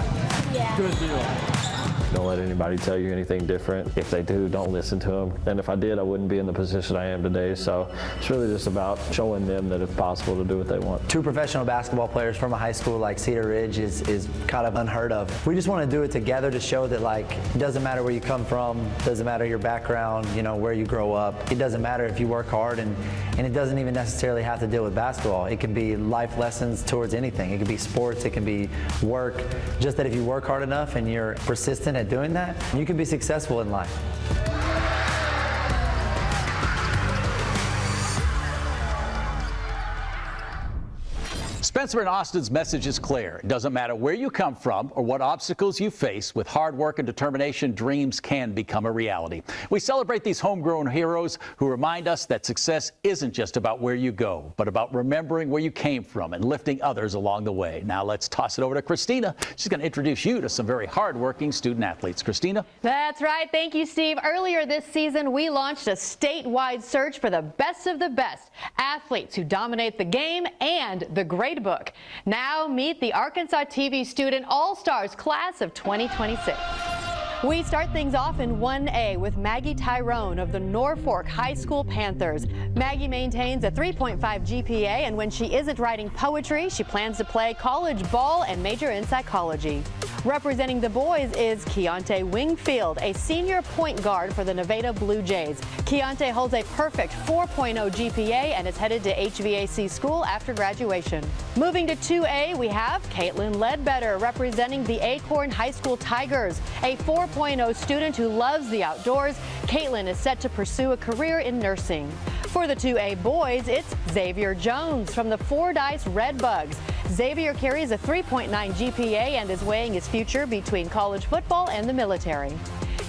Yeah. Good deal. Don't let anybody tell you anything different. If they do, don't listen to them. And if I did, I wouldn't be in the position I am today. So it's really just about showing them that it's possible to do what they want. 2 professional basketball players from a high school like Cedar Ridge is kind of unheard of. We just want to do it together to show that, like, it doesn't matter where you come from, doesn't matter your background, you know, where you grow up. It doesn't matter if you work hard, and it doesn't even necessarily have to deal with basketball. It can be life lessons towards anything. It can be sports, it can be work. Just that if you work hard enough and you're persistent at doing that, you can be successful in life. Spencer and Austin's message is clear. It doesn't matter where you come from or what obstacles you face. With hard work and determination, dreams can become a reality. We celebrate these homegrown heroes who remind us that success isn't just about where you go, but about remembering where you came from and lifting others along the way. Now let's toss it over to Christina. She's going to introduce you to some very hardworking student athletes. Christina? That's right. Thank you, Steve. Earlier this season, we launched a statewide search for the best of the best athletes who dominate the game and the grade book. Now meet the Arkansas TV Student All-Stars class of 2026. We start things off in 1A with Maggie Tyrone of the Norfolk High School Panthers. Maggie maintains a 3.5 GPA, and when she isn't writing poetry, she plans to play college ball and major in psychology. Representing the boys is Keontae Wingfield, a senior point guard for the Nevada Blue Jays. Keontae holds a perfect 4.0 GPA and is headed to HVAC school after graduation. Moving to 2A, we have Caitlin Ledbetter representing the Acorn High School Tigers, a 4.0 student who loves the outdoors. Caitlin is set to pursue a career in nursing. For the 2A boys, it's Xavier Jones from the Fordyce Redbugs. Xavier carries a 3.9 GPA and is weighing his future between college football and the military.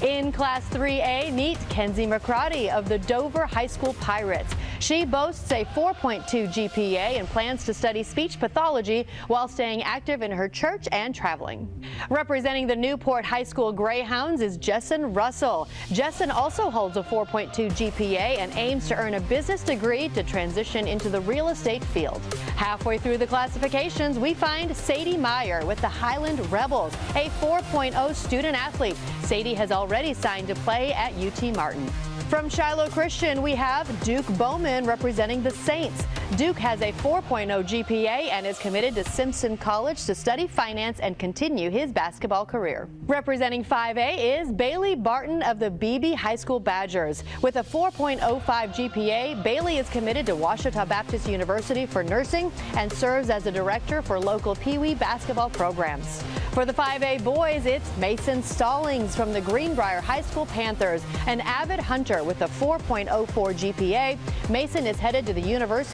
In Class 3A, meet Kenzie McCrotty of the Dover High School Pirates. She boasts a 4.2 GPA and plans to study speech pathology while staying active in her church and traveling. Representing the Newport High School Greyhounds is Jesson Russell. Jesson also holds a 4.2 GPA and aims to earn a business degree to transition into the real estate field. Halfway through the classifications, we find Sadie Meyer with the Highland Rebels, a 4.0 student athlete. Sadie has already signed to play at UT Martin. From Shiloh Christian, we have Duke Bowman representing the Saints. Duke has a 4.0 GPA and is committed to Simpson College to study finance and continue his basketball career. Representing 5A is Bailey Barton of the Beebe High School Badgers. With a 4.05 GPA, Bailey is committed to Ouachita Baptist University for nursing and serves as a director for local Pee Wee basketball programs. For the 5A boys, it's Mason Stallings from the Greenbrier High School Panthers, an avid hunter with a 4.04 GPA. Mason is headed to the university.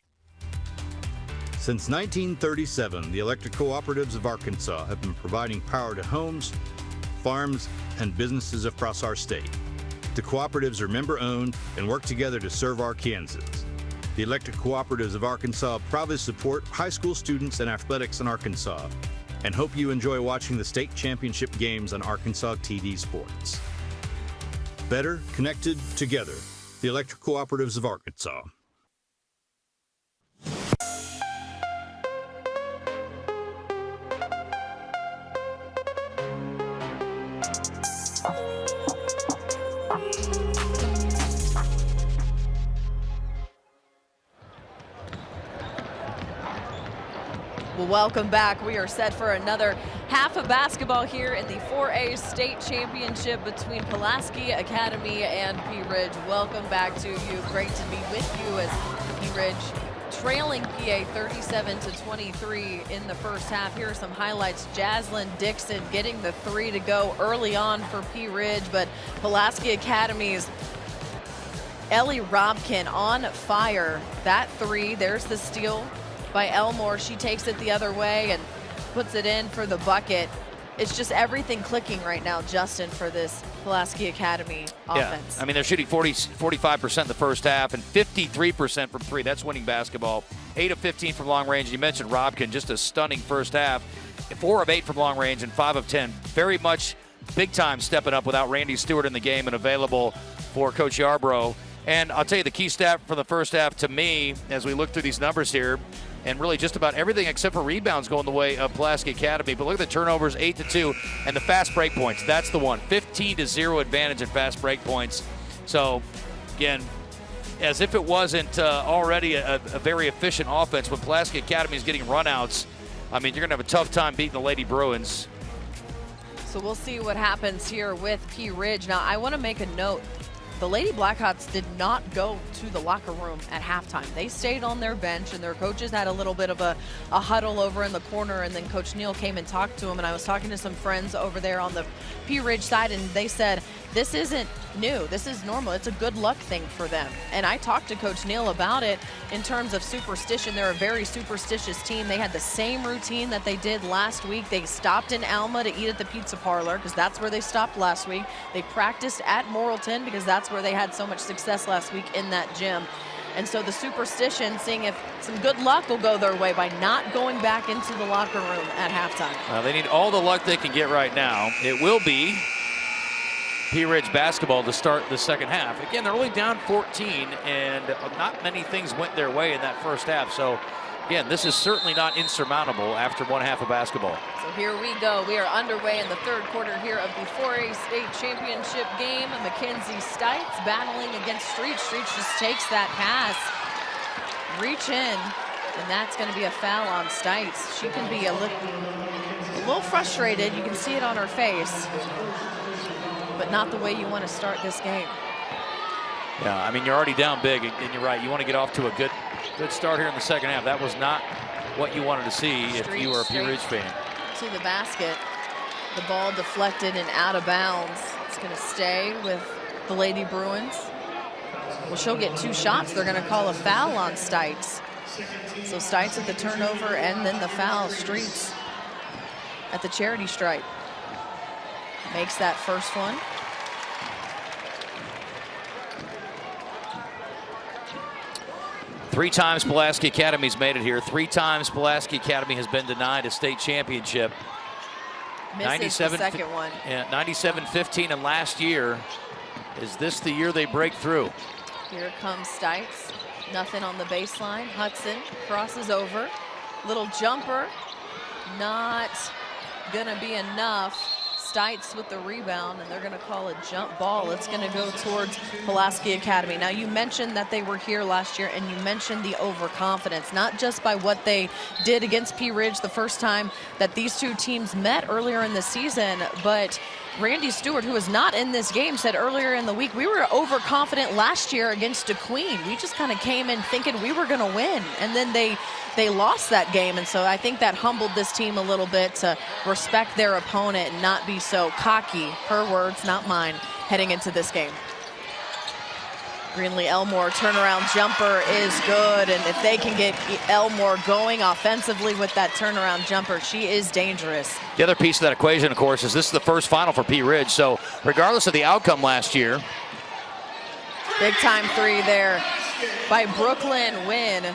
Since 1937, the electric cooperatives of Arkansas have been providing power to homes, farms, and businesses across our state. The cooperatives are member-owned and work together to serve Arkansans. The electric cooperatives of Arkansas proudly support high school students and athletics in Arkansas, and hope you enjoy watching the state championship games on Arkansas TV Sports. Better connected together, the electric cooperatives of Arkansas. Well, welcome back. We are set for another half of basketball here in the 4A state championship between Pulaski Academy and Pea Ridge. Welcome back to you. Great to be with you as Pea Ridge trailing PA 37-23 in the first half. Here are some highlights. Jaslyn Dixon getting the 3 to go early on for Pea Ridge, but Pulaski Academy's Ellie Robkin on fire. That 3, there's the steal by Elmore. She takes it the other way and puts it in for the bucket. It's just everything clicking right now, Justin, for this Pulaski Academy offense. Yeah, I mean, they're shooting 45% the first half and 53% from 3. That's winning basketball. 8 of 15 from long range. You mentioned Robkin, just a stunning first half. 4 of 8 from long range and 5 of 10. Very much big time stepping up without Randy Stewart in the game and available for Coach Yarbrough. And I'll tell you the key stat for the first half to me, as we look through these numbers here, and really just about everything except for rebounds going the way of Pulaski Academy. But look at the turnovers, 8-2, and the fast break points. That's the one. 15-0 advantage in fast break points. So, again, as if it wasn't already a very efficient offense, when Pulaski Academy is getting runouts, I mean, you're going to have a tough time beating the Lady Bruins. So we'll see what happens here with Pea Ridge. Now, I want to make a note. The Lady Blackhawks did not go to the locker room at halftime. They stayed on their bench, and their coaches had a little bit of a huddle over in the corner, and then Coach Neal came and talked to him, and I was talking to some friends over there on the Pea Ridge side, and they said, this isn't new. This is normal. It's a good luck thing for them. And I talked to Coach Neal about it in terms of superstition. They're a very superstitious team. They had the same routine that they did last week. They stopped in Alma to eat at the pizza parlor because that's where they stopped last week. They practiced at Morrilton because that's where they had so much success last week in that gym. And so the superstition, seeing if some good luck will go their way by not going back into the locker room at halftime. They need all the luck they can get right now. It will be Pea Ridge basketball to start the second half. Again, they're only down 14, and not many things went their way in that first half. So, again, this is certainly not insurmountable after one half of basketball. So here we go. We are underway in the third quarter here of the 4A state championship game. Mackenzie Stites battling against Street. Street just takes that pass, reach in, and that's going to be a foul on Stites. She can be a little frustrated. You can see it on her face, but not the way you want to start this game. Yeah, I mean, you're already down big, and you're right. You want to get off to a good start here in the second half. That was not what you wanted to see if you were a Pea Ridge fan. To the basket. The ball deflected and out of bounds. It's going to stay with the Lady Bruins. Well, she'll get 2 shots. They're going to call a foul on Stites. So Stites at the turnover and then the foul. Streets at the charity stripe. Makes that first one. Three times Pulaski Academy's made it here. 3 times Pulaski Academy has been denied a state championship. Misses the second one. Yeah, 97-15, and last year, is this the year they break through? Here comes Stites. Nothing on the baseline. Hudson crosses over. Little jumper. Not gonna be enough. Stites with the rebound, and they're going to call a jump ball. It's going to go towards Pulaski Academy. Now, you mentioned that they were here last year, and you mentioned the overconfidence, not just by what they did against Pea Ridge the first time that these two teams met earlier in the season, but Randy Stewart, who is not in this game, said earlier in the week, we were overconfident last year against DeQueen. We just kind of came in thinking we were going to win, and then they lost that game. And so I think that humbled this team a little bit to respect their opponent and not be so cocky, her words, not mine, heading into this game. Greenlee Elmore turnaround jumper is good, and if they can get Elmore going offensively with that turnaround jumper, she is dangerous. The other piece of that equation, of course, is this is the first final for Pea Ridge, so regardless of the outcome last year. Big time 3 there by Brooklyn Wynn.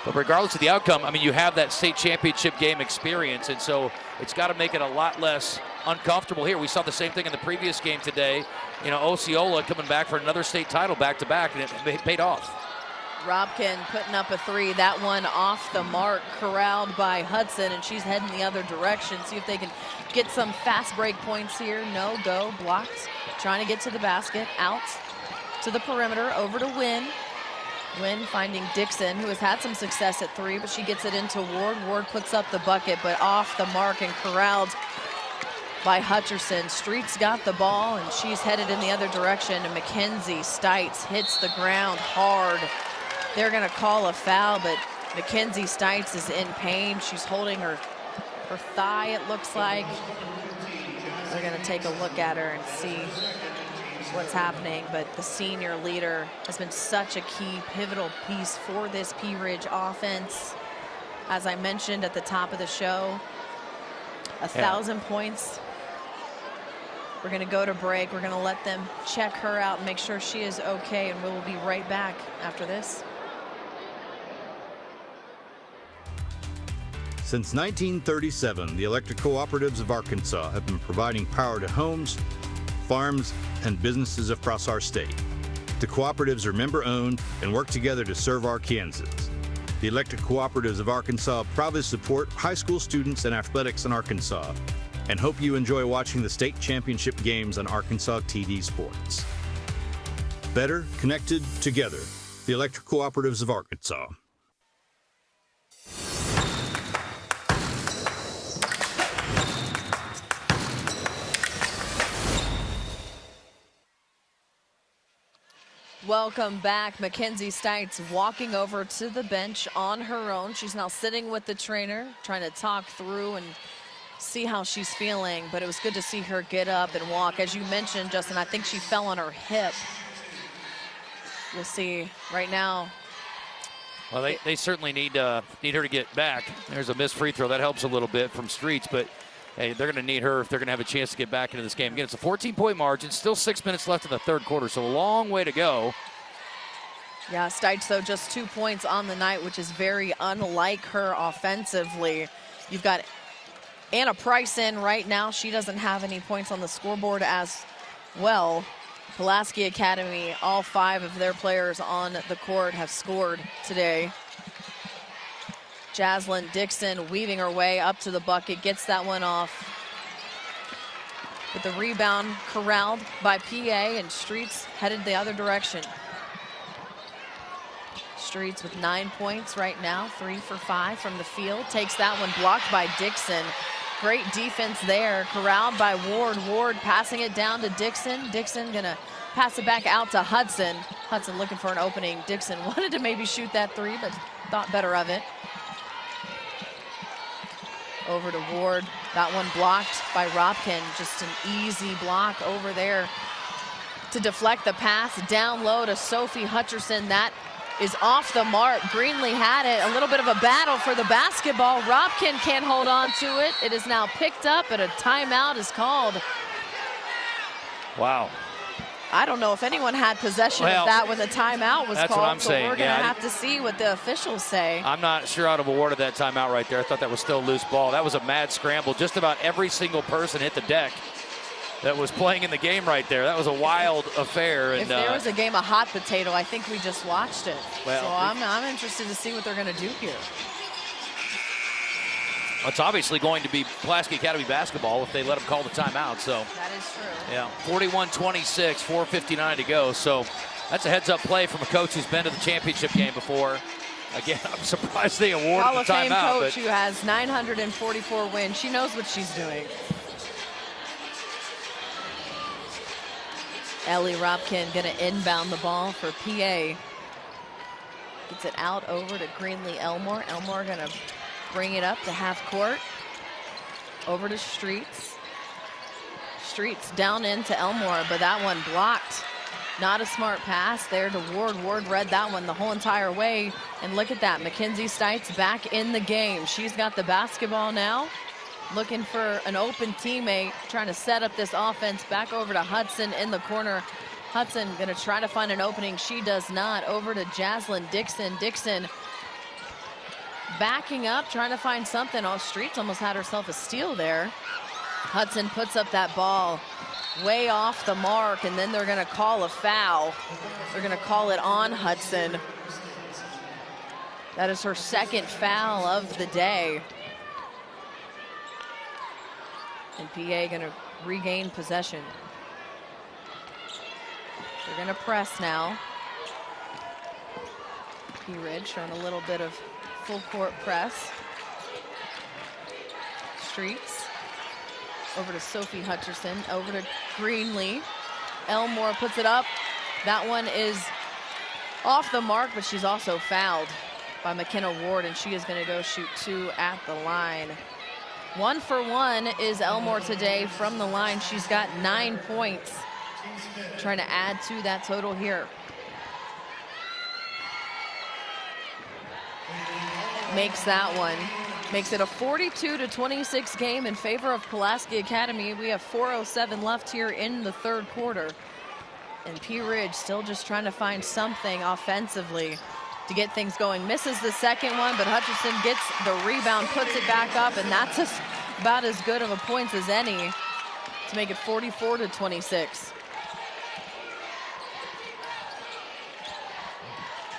But regardless of the outcome, I mean, you have that state championship game experience, and so it's got to make it a lot less uncomfortable here. We saw the same thing in the previous game today. You know, Osceola coming back for another state title back-to-back, and it paid off. Robkin putting up a 3. That one off the mark, corralled by Hudson, and she's heading the other direction. See if they can get some fast break points here. No go, blocked. Trying to get to the basket, out to the perimeter, over to Wynn. Wynn finding Dixon, who has had some success at 3, but she gets it into Ward. Ward puts up the bucket, but off the mark and corralled by Hutcherson. Street's got the ball, and she's headed in the other direction, and Mackenzie Stites hits the ground hard. They're going to call a foul, but Mackenzie Stites is in pain. She's holding her thigh, it looks like. They're going to take a look at her and see what's happening, but the senior leader has been such a key, pivotal piece for this Pea Ridge offense. As I mentioned at the top of the show, 1,000 points. We're going to go to break. We're going to let them check her out and make sure she is okay, and we'll be right back after this. Since 1937, the electric cooperatives of Arkansas have been providing power to homes, farms, and businesses across our state. The cooperatives are member-owned and work together to serve Arkansans. The electric cooperatives of Arkansas proudly support high school students and athletics in Arkansas, and hope you enjoy watching the state championship games on Arkansas TV Sports. Better connected together, the electric cooperatives of Arkansas. Welcome back. Mackenzie Stites walking over to the bench on her own. She's now sitting with the trainer, trying to talk through and see how she's feeling, but it was good to see her get up and walk. As you mentioned, Justin, I think she fell on her hip. We'll see right now. Well, they certainly need her to get back. There's a missed free throw. That helps a little bit from Streets, but hey, they're going to need her if they're going to have a chance to get back into this game. Again, it's a 14-point margin, still 6 minutes left in the third quarter, so a long way to go. Yeah, Stites, though, just 2 points on the night, which is very unlike her offensively. You've got Anna Price in right now. She doesn't have any points on the scoreboard as well. Pulaski Academy, all 5 of their players on the court have scored today. Jaslyn Dixon weaving her way up to the bucket, gets that one off. With the rebound corralled by PA, and Streets headed the other direction. Streets with 9 points right now, 3 for 5 from the field. Takes that one, blocked by Dixon. Great defense there, corralled by Ward. Ward passing it down to Dixon. Dixon gonna pass it back out to Hudson. Hudson looking for an opening. Dixon wanted to maybe shoot that 3, but thought better of it. Over to Ward. That one blocked by Robkin. Just an easy block over there to deflect the pass. Down low to Sophie Hutcherson. That is off the mark. Greenlee had it. A little bit of a battle for the basketball. Robkin can't hold on to it. It is now picked up, but a timeout is called. Wow. I don't know if anyone had possession of that when the timeout was that's called. what I'm saying. We're going to have to see what the officials say. I'm not sure I'd have awarded that timeout right there. I thought that was still a loose ball. That was a mad scramble. Just about every single person hit the deck that was playing in the game right there. That was a wild affair. And if there was a game of hot potato, I think we just watched it. Well, so I'm interested to see what they're going to do here. It's obviously going to be Pulaski Academy basketball if they let them call the timeout. So that is true. Yeah, 41-26, 4:59 to go. So that's a heads-up play from a coach who's been to the championship game before. Again, I'm surprised they awarded Hall the of Fame timeout. coach who has 944 wins. She knows what she's doing. Ellie Robkin going to inbound the ball for PA. Gets it out over to Greenlee Elmore. Elmore going to bring it up to half court. Over to Streets. Streets down into Elmore, but that one blocked. Not a smart pass there to Ward. Ward read that one the whole entire way. And look at that, Mackenzie Stites back in the game. She's got the basketball now. Looking for an open teammate, trying to set up this offense. Back over to Hudson in the corner. Hudson gonna try to find an opening. She does not. Over to Jaslyn Dixon. Dixon backing up, trying to find something. Oh, Streets almost had herself a steal there. Hudson puts up that ball way off the mark, and then they're gonna call a foul. They're gonna call it on Hudson. That is her second foul of the day. And PA gonna regain possession. They're gonna press now. Pea Ridge showing a little bit of full court press. Streets. Over to Sophie Hutcherson, over to Greenlee. Elmore puts it up. That one is off the mark, but she's also fouled by McKenna Ward, and she is going to go shoot 2 at the line. 1 for 1 is Elmore today from the line. She's got 9 points. Trying to add to that total here. Makes that one. Makes it a 42-26 game in favor of Pulaski Academy. We have 4:07 left here in the third quarter. And Pea Ridge still just trying to find something offensively to get things going. Misses the second one, but Hutchinson gets the rebound, puts it back up, and that's about as good of a point as any to make it 44-26.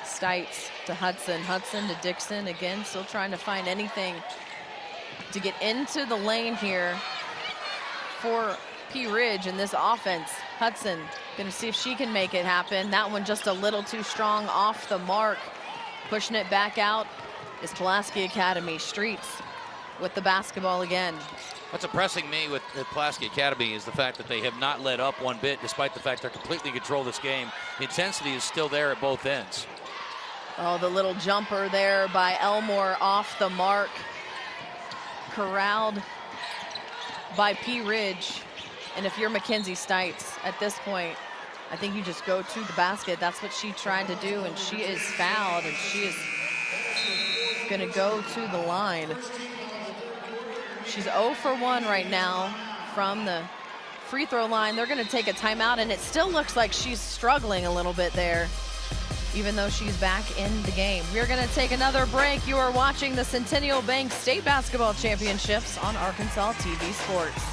Stites to Hudson, Hudson to Dixon, again still trying to find anything to get into the lane here for Pea Ridge in this offense. Hudson gonna see if she can make it happen. That one just a little too strong, off the mark. Pushing it back out is Pulaski Academy. Streets with the basketball again. What's impressing me with Pulaski Academy is the fact that they have not let up one bit, despite the fact they're completely in control of this game. The intensity is still there at both ends. Oh, the little jumper there by Elmore off the mark. Corralled by Pea Ridge. And if you're Mackenzie Stites at this point, I think you just go to the basket. That's what she tried to do, and she is fouled, and she is gonna go to the line. She's 0 for 1 right now from the free throw line. They're gonna take a timeout, and it still looks like she's struggling a little bit there, even though she's back in the game. We're gonna take another break. You are watching the Centennial Bank State Basketball Championships on Arkansas TV Sports.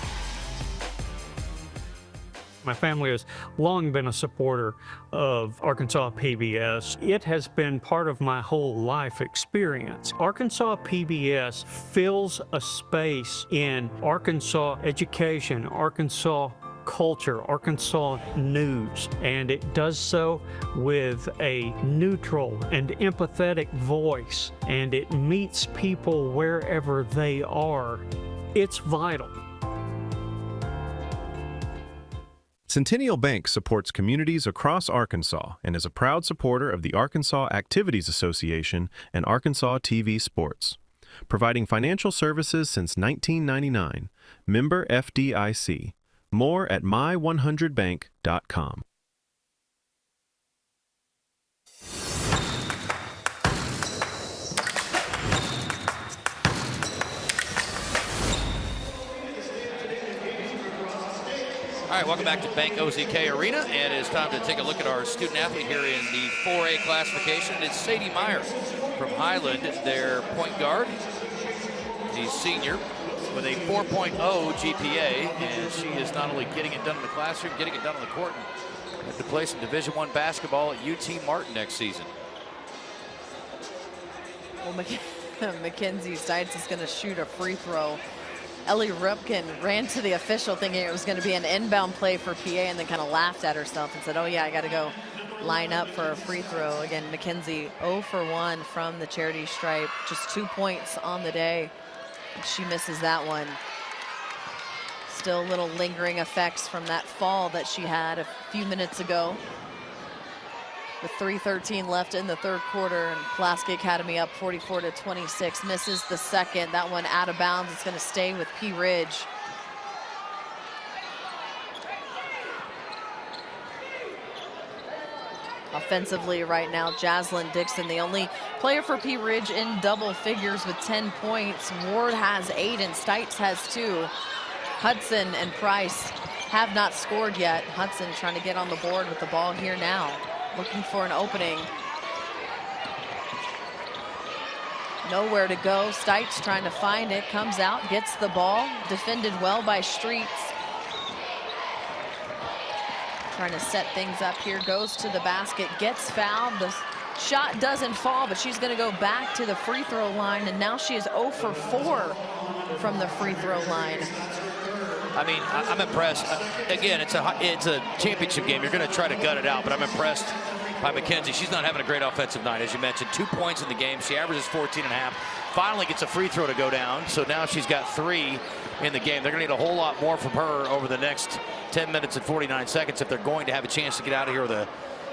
My family has long been a supporter of Arkansas PBS. It has been part of my whole life experience. Arkansas PBS fills a space in Arkansas education, Arkansas culture, Arkansas news, and it does so with a neutral and empathetic voice, and it meets people wherever they are. It's vital. Centennial Bank supports communities across Arkansas and is a proud supporter of the Arkansas Activities Association and Arkansas TV Sports. Providing financial services since 1999. Member FDIC. More at my100bank.com. All right, welcome back to Bank OZK Arena, and it's time to take a look at our student athlete here in the 4A classification. It's Sadie Meyer from Highland, their point guard. She's senior with a 4.0 GPA, and she is not only getting it done in the classroom, getting it done on the court, and have to play some Division I basketball at UT Martin next season. Well, Mackenzie Stites is going to shoot a free throw. Ellie Ripken ran to the official thinking it was going to be an inbound play for PA, and then kind of laughed at herself and said, oh yeah, I got to go line up for a free throw. Again, Mackenzie 0 for 1 from the charity stripe, just 2 points on the day. She misses that one. Still little lingering effects from that fall that she had a few minutes ago. With 3:13 left in the third quarter, and Pulaski Academy up 44-26. Misses the second. That one out of bounds. It's going to stay with Pea Ridge. Offensively right now, Jaslyn Dixon, the only player for Pea Ridge in double figures with 10 points. Ward has 8 and Stites has 2. Hudson and Price have not scored yet. Hudson trying to get on the board with the ball here now. Looking for an opening. Nowhere to go. Stites trying to find it. Comes out, gets the ball. Defended well by Streets. Trying to set things up here. Goes to the basket. Gets fouled. The shot doesn't fall, but she's going to go back to the free throw line. And now she is 0 for 4 from the free throw line. I mean, I'm impressed. Again, it's a championship game. You're going to try to gut it out, but I'm impressed by Mackenzie. She's not having a great offensive night, as you mentioned. 2 points in the game. She averages 14.5. Finally gets a free throw to go down, so now she's got 3 in the game. They're going to need a whole lot more from her over the next 10 minutes and 49 seconds if they're going to have a chance to get out of here with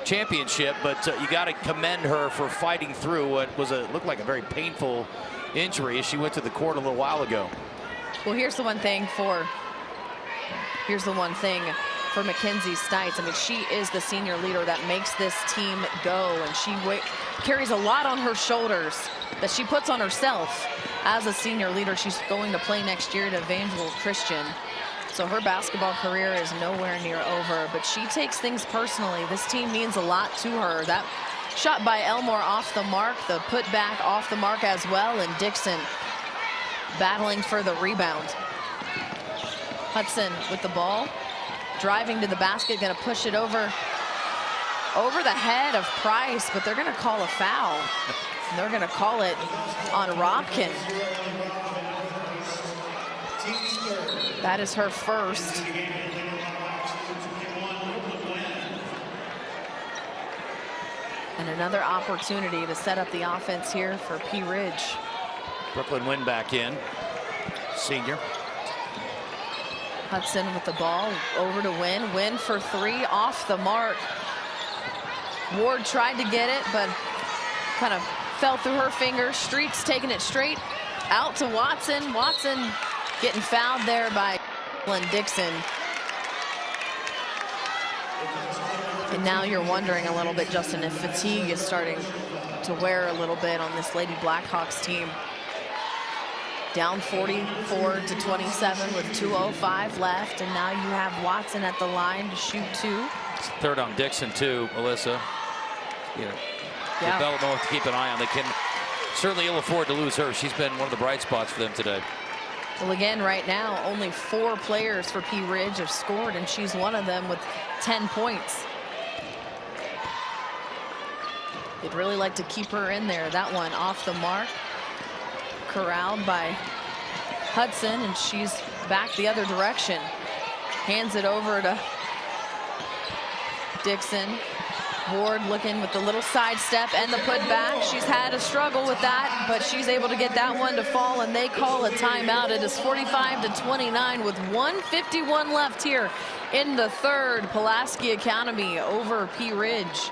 championship, but you got to commend her for fighting through what looked like a very painful injury as she went to the court a little while ago. Well, here's the one thing for Mackenzie Stites. I mean, she is the senior leader that makes this team go, and she carries a lot on her shoulders that she puts on herself as a senior leader. She's going to play next year at Evangel Christian, so her basketball career is nowhere near over, but she takes things personally. This team means a lot to her. That shot by Elmore off the mark, the putback off the mark as well, and Dixon battling for the rebound. Hudson with the ball, driving to the basket, going to push it over the head of Price, but they're going to call a foul. And they're going to call it on Robkin. That is her first. And another opportunity to set up the offense here for Pea Ridge. Brooklyn Wynn back in, senior. Hudson with the ball, over to Wynn. Wynn for three, off the mark. Ward tried to get it, but kind of fell through her fingers. Streets taking it straight out to Watson. Watson getting fouled there by Dixon. And now you're wondering a little bit, Justin, if fatigue is starting to wear a little bit on this Lady Blackhawks team. Down 44-27 with 2:05 left, and now you have Watson at the line to shoot two. It's third on Dixon too, Alyssa. Development to keep an eye on. They can certainly ill afford to lose her. She's been one of the bright spots for them today. Well, again, right now, only 4 players for Pea Ridge have scored, and she's one of them with 10 points. They'd really like to keep her in there. That one off the mark. Corralled by Hudson, and she's back the other direction. Hands it over to Dixon. Ward looking with the little sidestep and the putback. She's had a struggle with that, but she's able to get that one to fall, and they call a timeout. It is 45-29 with 1:51 left here in the third. Pulaski Academy over Pea Ridge.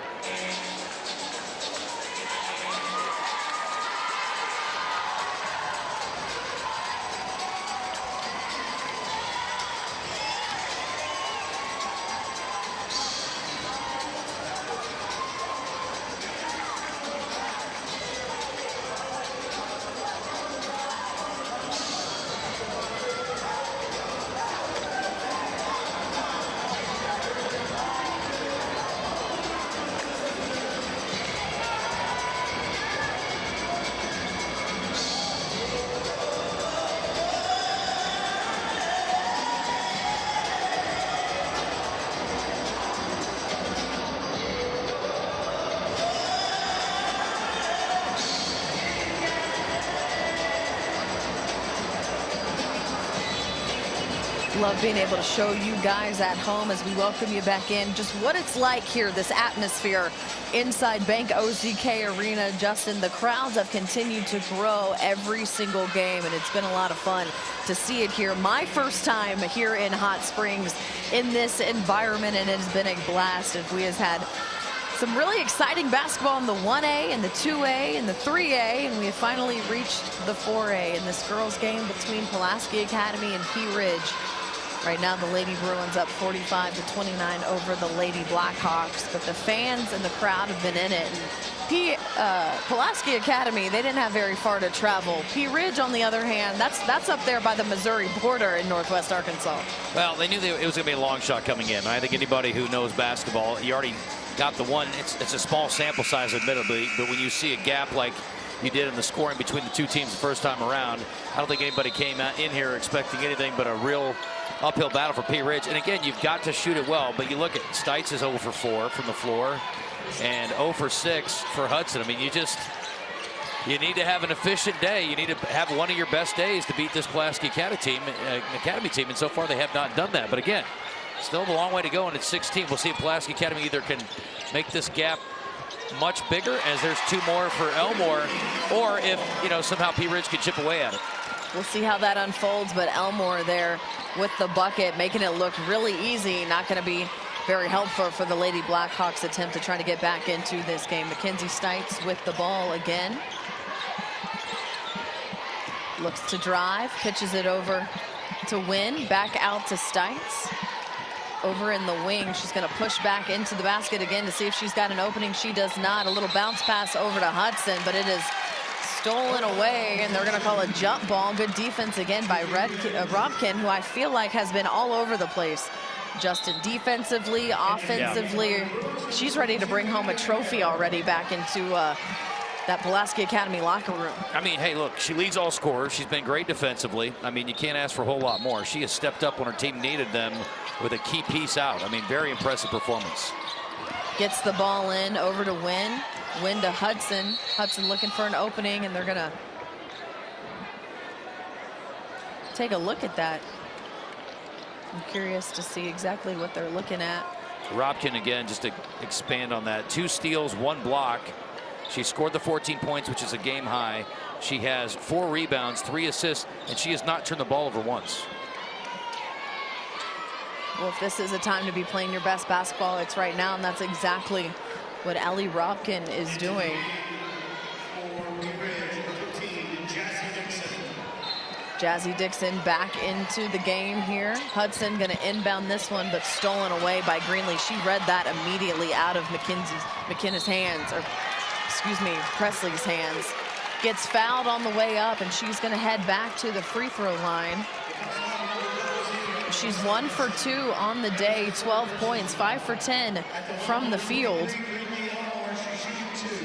Love being able to show you guys at home as we welcome you back in just what it's like here, this atmosphere inside Bank OZK Arena. Justin, the crowds have continued to grow every single game, and it's been a lot of fun to see it here. My first time here in Hot Springs in this environment, and it has been a blast. As we have had some really exciting basketball in the 1A and the 2A and the 3A, and we have finally reached the 4A in this girls game between Pulaski Academy and Pea Ridge. Right now, the Lady Bruins up 45-29 over the Lady Blackhawks, but the fans and the crowd have been in it. And Pulaski Academy, they didn't have very far to travel. Pea Ridge, on the other hand, that's up there by the Missouri border in Northwest Arkansas. Well, they knew it was going to be a long shot coming in. I think anybody who knows basketball, you already got the one. It's a small sample size, admittedly, but when you see a gap like you did in the scoring between the two teams the first time around, I don't think anybody came in here expecting anything but a real uphill battle for Pea Ridge. And again, you've got to shoot it well, but you look at Stites is 0 for 4 from the floor and 0 for 6 for Hudson. I mean, you need to have an efficient day. You need to have one of your best days to beat this Pulaski Academy team, and so far they have not done that. But again, still a long way to go, and it's 16. We'll see if Pulaski Academy either can make this gap much bigger, as there's 2 more for Elmore, or if somehow Pea Ridge can chip away at it. We'll see how that unfolds, but Elmore there with the bucket, making it look really easy. Not going to be very helpful for the Lady Blackhawks attempt to try to get back into this game. Mackenzie Stites with the ball again. Looks to drive, pitches it over to Wynn, back out to Stites. Over in the wing, she's going to push back into the basket again to see if she's got an opening. She does not. A little bounce pass over to Hudson, but it is stolen away, and they're going to call a jump ball. Good defense again by Robkin, who I feel like has been all over the place. Justin, defensively, offensively, she's ready to bring home a trophy already back into that Pulaski Academy locker room. I mean, hey, look, she leads all scorers. She's been great defensively. I mean, you can't ask for a whole lot more. She has stepped up when her team needed them with a key piece out. I mean, very impressive performance. Gets the ball in over to Wynn. Wynn to Hudson. Hudson looking for an opening, and they're going to take a look at that. I'm curious to see exactly what they're looking at. Robkin, again, just to expand on that. 2 steals, 1 block. She scored the 14 points, which is a game high. She has 4 rebounds, 3 assists, and she has not turned the ball over once. Well, if this is a time to be playing your best basketball, it's right now, and that's exactly what Ellie Robkin is doing. Jazzy Dixon back into the game here. Hudson going to inbound this one, but stolen away by Greenlee. She read that immediately out of McKenna's hands, or excuse me, Presley's hands. Gets fouled on the way up, and she's going to head back to the free throw line. She's 1 for 2 on the day, 12 points, 5 for 10 from the field.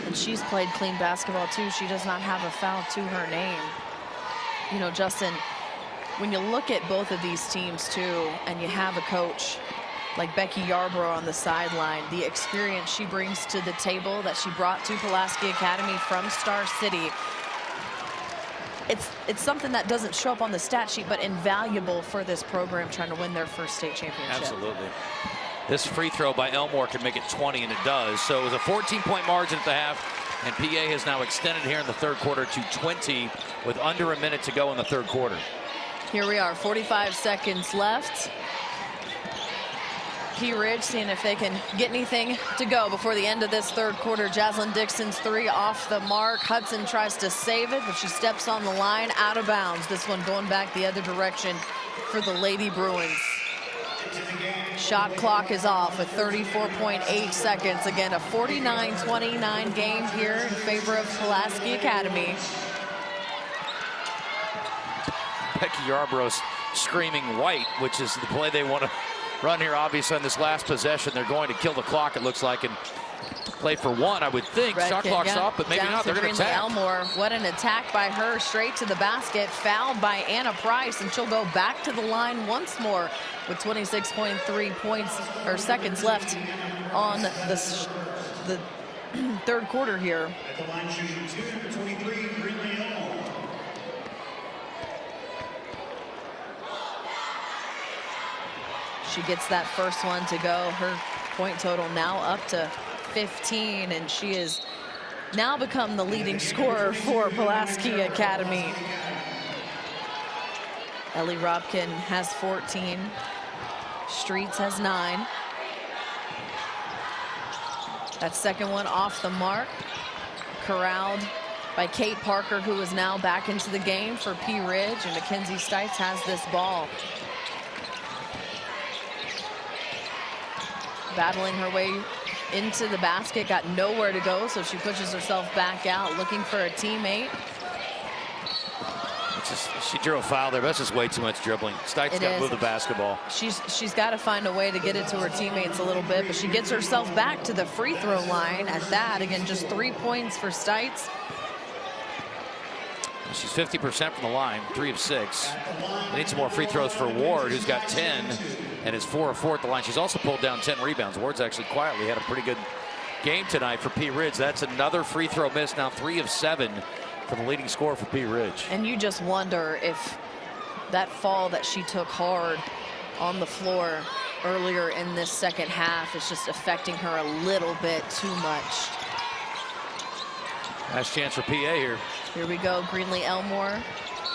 And she's played clean basketball too. She does not have a foul to her name. You know, Justin, when you look at both of these teams too, and you have a coach like Becky Yarbrough on the sideline, the experience she brings to the table that she brought to Pulaski Academy from Star City, it's something that doesn't show up on the stat sheet, but invaluable for this program trying to win their first state championship. Absolutely. This free throw by Elmore could make it 20, and it does. So it was a 14-point margin at the half, and PA has now extended here in the third quarter to 20 with under a minute to go in the third quarter. Here we are, 45 seconds left. Pea Ridge seeing if they can get anything to go before the end of this third quarter. Jaslyn Dixon's 3 off the mark. Hudson tries to save it, but she steps on the line out of bounds. This one going back the other direction for the Lady Bruins. Shot clock is off with 34.8 seconds. Again, a 49-29 game here in favor of Pulaski Academy. Becky Yarbrough screaming white, which is the play they want to run here. Obviously on this last possession, they're going to kill the clock, it looks like, and play for 1, I would think. Shot clock's off, but maybe not. They're going to attack. Elmore, what an attack by her, straight to the basket, fouled by Anna Price, and she'll go back to the line once more with 26.3 points or seconds left on the third quarter here. At the line shooting 2 for 23, Greenlee Elmore. She gets that first one to go. Her point total now up to 15, and she has now become the leading scorer for Pulaski Academy. Ellie Robkin has 14. Streets has 9. That second one off the mark. Corralled by Kate Parker, who is now back into the game for Pea Ridge, and Mackenzie Stites has this ball. Battling her way into the basket, got nowhere to go, so she pushes herself back out, looking for a teammate. She drew a foul there, but that's just way too much dribbling. Stites got to move the basketball. She's got to find a way to get it to her teammates a little bit, but she gets herself back to the free throw line at that. Again, just 3 points for Stites. She's 50% from the line, 3 of 6. They need some more free throws for Ward, who's got 10 and is 4 of 4 at the line. She's also pulled down 10 rebounds. Ward's actually quietly had a pretty good game tonight for Pea Ridge. That's another free throw miss, now 3 of 7 for the leading scorer for Pea Ridge. And you just wonder if that fall that she took hard on the floor earlier in this second half is just affecting her a little bit too much. Last chance for PA here. Here we go, Greenlee Elmore.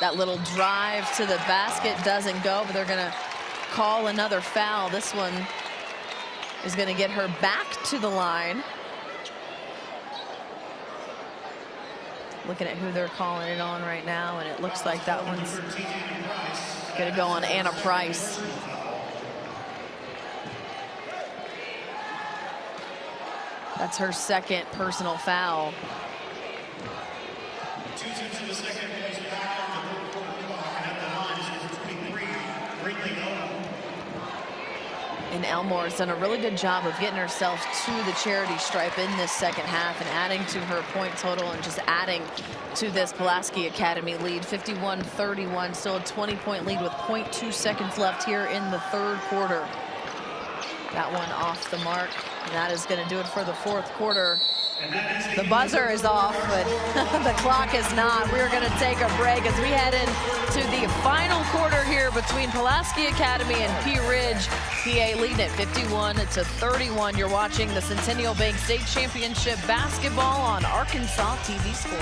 That little drive to the basket doesn't go, but they're gonna call another foul. This one is going to get her back to the line. Looking at who they're calling it on right now, and it looks like that one's going to go on Anna Price. That's her second personal foul. And Elmore has done a really good job of getting herself to the charity stripe in this second half and adding to her point total and just adding to this Pulaski Academy lead. 51-31, still a 20-point lead with 0.2 seconds left here in the third quarter. That one off the mark, and that is going to do it for the fourth quarter. The buzzer is off, but the clock is not. We're going to take a break as we head into the final quarter here between Pulaski Academy and Pea Ridge. PA leading at 51-31. You're watching the Centennial Bank State Championship basketball on Arkansas TV Sports.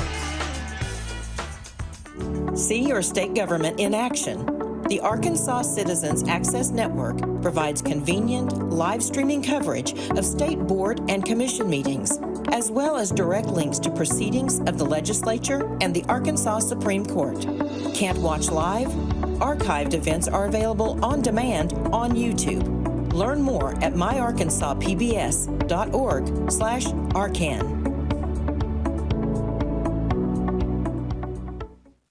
See your state government in action. The Arkansas Citizens Access Network provides convenient, live streaming coverage of state board and commission meetings, as well as direct links to proceedings of the legislature and the Arkansas Supreme Court. Can't watch live? Archived events are available on demand on YouTube. Learn more at myarkansaspbs.org/arcan.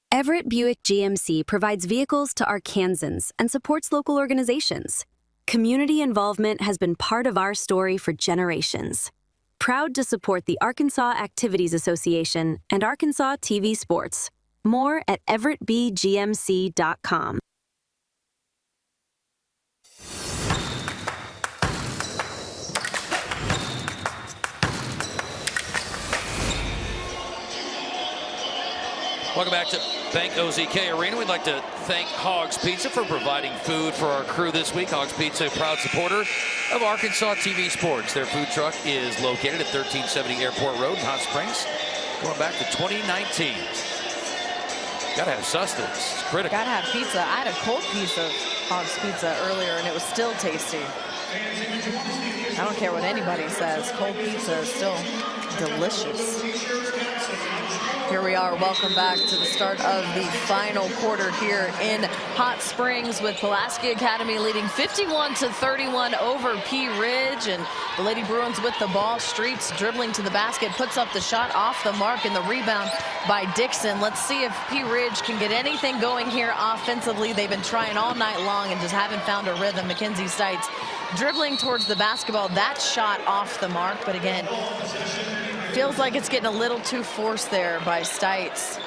Everett Buick GMC provides vehicles to Arkansans and supports local organizations. Community involvement has been part of our story for generations. Proud to support the Arkansas Activities Association and Arkansas TV Sports. More at everettbgmc.com. Welcome back to Bank OZK Arena. We'd like to thank Hogs Pizza for providing food for our crew this week. Hogs Pizza, a proud supporter of Arkansas TV Sports. Their food truck is located at 1370 Airport Road in Hot Springs, going back to 2019. Gotta have sustenance. It's critical. Gotta have pizza. I had a cold piece of Hogs Pizza earlier, and it was still tasty. I don't care what anybody says. Cold pizza is still delicious. Here we are. Welcome back to the start of the final quarter here in Hot Springs with Pulaski Academy leading 51-31 over Pea Ridge, and the Lady Bruins with the ball. Streets dribbling to the basket, puts up the shot off the mark, and the rebound by Dixon. Let's see if Pea Ridge can get anything going here offensively. They've been trying all night long and just haven't found a rhythm. Mackenzie Stites dribbling towards the basketball. That shot off the mark, but again, feels like it's getting a little too forced there by Stites.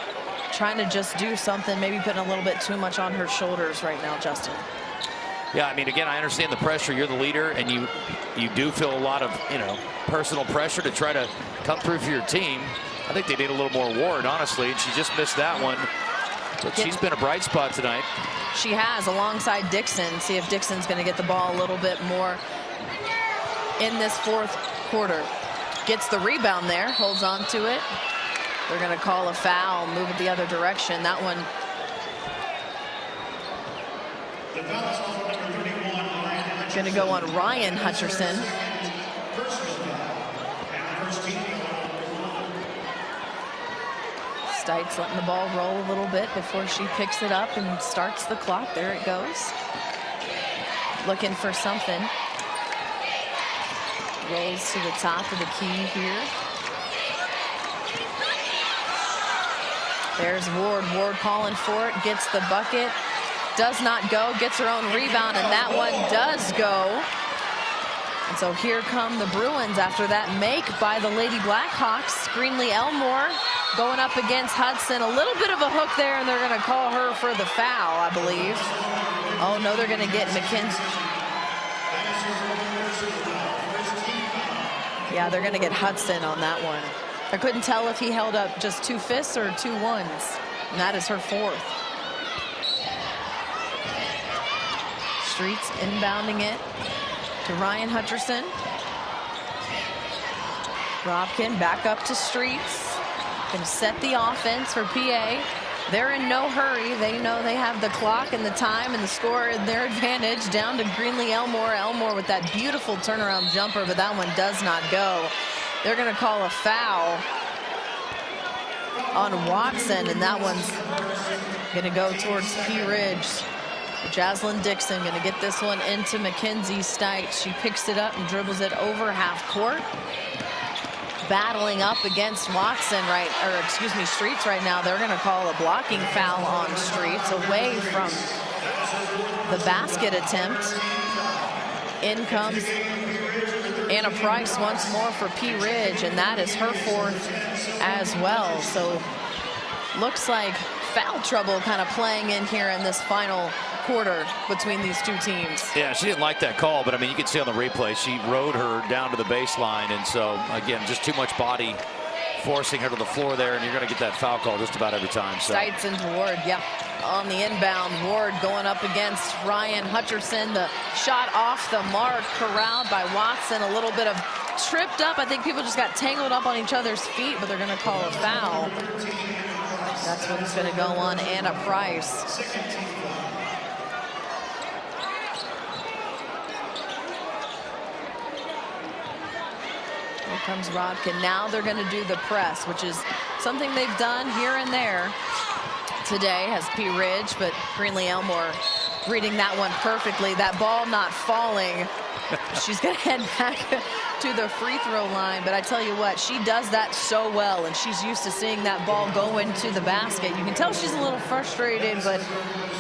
Trying to just do something, maybe putting a little bit too much on her shoulders right now, Justin. Yeah, I mean, again, I understand the pressure. You're the leader, and you do feel a lot of, personal pressure to try to come through for your team. I think they need a little more Ward, honestly, and she just missed that one. But she's been a bright spot tonight. She has, alongside Dixon. See if Dixon's going to get the ball a little bit more in this fourth quarter. Gets the rebound there, holds on to it. They're going to call a foul, move it the other direction. That one. Going to go on Ryan Hutcherson. Stites letting the ball roll a little bit before she picks it up and starts the clock. There it goes. Looking for something. Rolls to the top of the key here. There's Ward. Ward calling for it. Gets the bucket. Does not go. Gets her own rebound, and that one does go. And so here come the Bruins after that make by the Lady Blackhawks. Greenlee Elmore going up against Hudson. A little bit of a hook there, and they're going to call her for the foul, I believe. Oh, no, they're going to get Mackenzie. Yeah, they're going to get Hudson on that one. I couldn't tell if he held up just 2 fists or 2 ones. And that is her fourth. Streets inbounding it to Ryan Hutcherson. Robkin back up to Streets. Going to set the offense for PA. they're in no hurry. They know they have the clock and the time and the score in their advantage. Down to Greenlee Elmore. Elmore with that beautiful turnaround jumper, but that one does not go. They're going to call a foul on Watson, and that one's going to go towards Pea Ridge. Jaslyn Dixon going to get this one into Mackenzie Stites. She picks it up and dribbles it over half court. Battling up against Watson Streets right now. They're going to call a blocking foul on Streets away from the basket attempt. In comes Anna Price once more for Pea Ridge, and that is her fourth as well. So looks like foul trouble kind of playing in here in this final quarter between these two teams. Yeah, she didn't like that call, but I mean, you can see on the replay, she rode her down to the baseline, and so again, just too much body forcing her to the floor there, and you're going to get that foul call just about every time. So. Stites into Ward, yep. On the inbound, Ward going up against Ryan Hutcherson. The shot off the mark, corralled by Watson. A little bit of tripped up. I think people just got tangled up on each other's feet, but they're going to call a foul. That's what's going to go on Anna Price. Here comes Rodkin. Now they're going to do the press, which is something they've done here and there today as Pea Ridge, but Greenlee Elmore reading that one perfectly. That ball not falling. She's going to head back to the free throw line, but I tell you what, she does that so well, and she's used to seeing that ball go into the basket. You can tell she's a little frustrated, but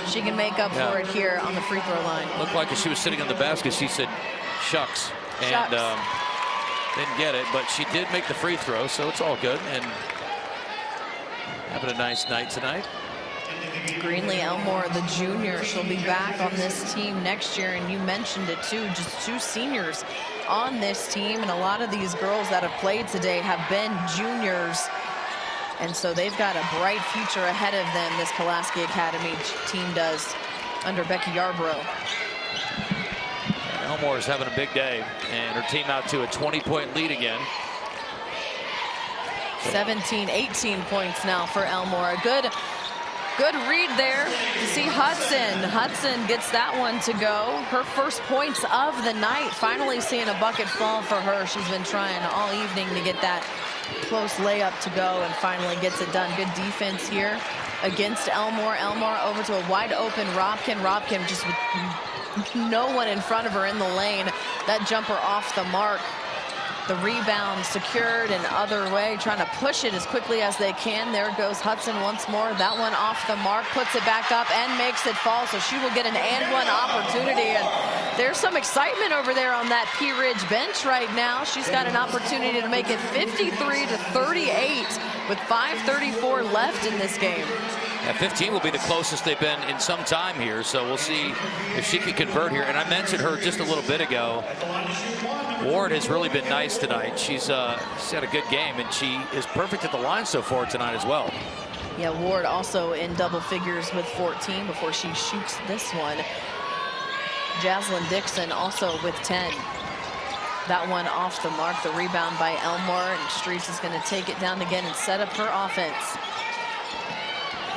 she can make up for it here on the free throw line. Looked like as she was sitting on the basket, she said, shucks. And didn't get it, but she did make the free throw, so it's all good. And having a nice night tonight. Greenlee Elmore, the junior, she'll be back on this team next year, and you mentioned it too, just two seniors on this team, and a lot of these girls that have played today have been juniors, and so they've got a bright future ahead of them, this Pulaski Academy team does under Becky Yarbrough. Elmore is having a big day, and her team out to a 20-point lead again. 17, 18 points now for Elmore. A good read there to see Hudson. Hudson gets that one to go. Her first points of the night. Finally seeing a bucket fall for her. She's been trying all evening to get that close layup to go, and finally gets it done. Good defense here against Elmore. Elmore over to a wide open Robkin. Robkin just with no one in front of her in the lane. That jumper off the mark. The rebound secured and other way, trying to push it as quickly as they can. There goes Hudson once more. That one off the mark, puts it back up and makes it fall. So she will get an and one opportunity. And there's some excitement over there on that Pea Ridge bench right now. She's got an opportunity to make it 53-38 with 5:34 left in this game. Yeah, 15 will be the closest they've been in some time here, so we'll see if she can convert here. And I mentioned her just a little bit ago. Ward has really been nice tonight. She's had a good game, and she is perfect at the line so far tonight as well. Yeah, Ward also in double figures with 14 before she shoots this one. Jaslyn Dixon also with 10. That one off the mark. The rebound by Elmore, and Streets is going to take it down again and set up her offense.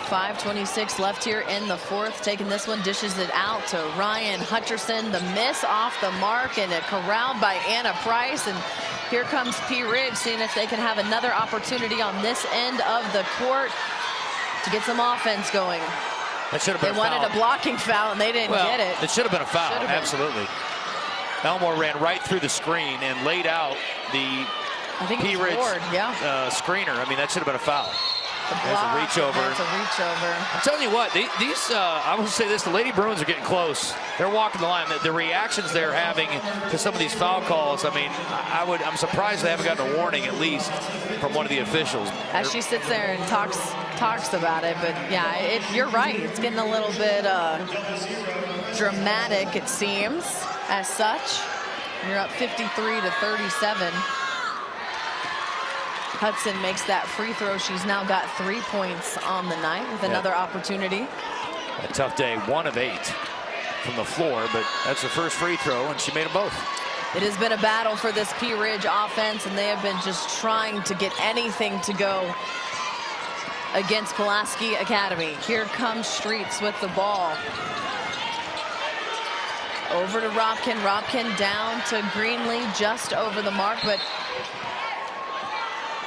5:26 left here in the fourth. Taking this one, dishes it out to Ryan Hutcherson. The miss off the mark, and it corralled by Anna Price. And here comes Pea Ridge, seeing if they can have another opportunity on this end of the court to get some offense going. That should have been They wanted a blocking foul, and they didn't get it. It should have been a foul, absolutely. Elmore ran right through the screen and laid out the Pea Ridge screener. I mean, that should have been a foul. There's a reach over. That's a reach over. I'm telling you what, these I will say this, the Lady Bruins are getting close. They're walking the line. The reactions they're having to some of these foul calls, I mean, I'm surprised they haven't gotten a warning at least from one of the officials. As she sits there and talks about it, but yeah, you're right. It's getting a little bit dramatic, it seems, as such. You're up 53-37. Hudson makes that free throw. She's now got 3 points on the night with another opportunity. A tough day, 1 of 8 from the floor, but that's her first free throw, and she made them both. It has been a battle for this Pea Ridge offense, and they have been just trying to get anything to go against Pulaski Academy. Here comes Streets with the ball. Over to Robkin. Robkin down to Greenlee, just over the mark, but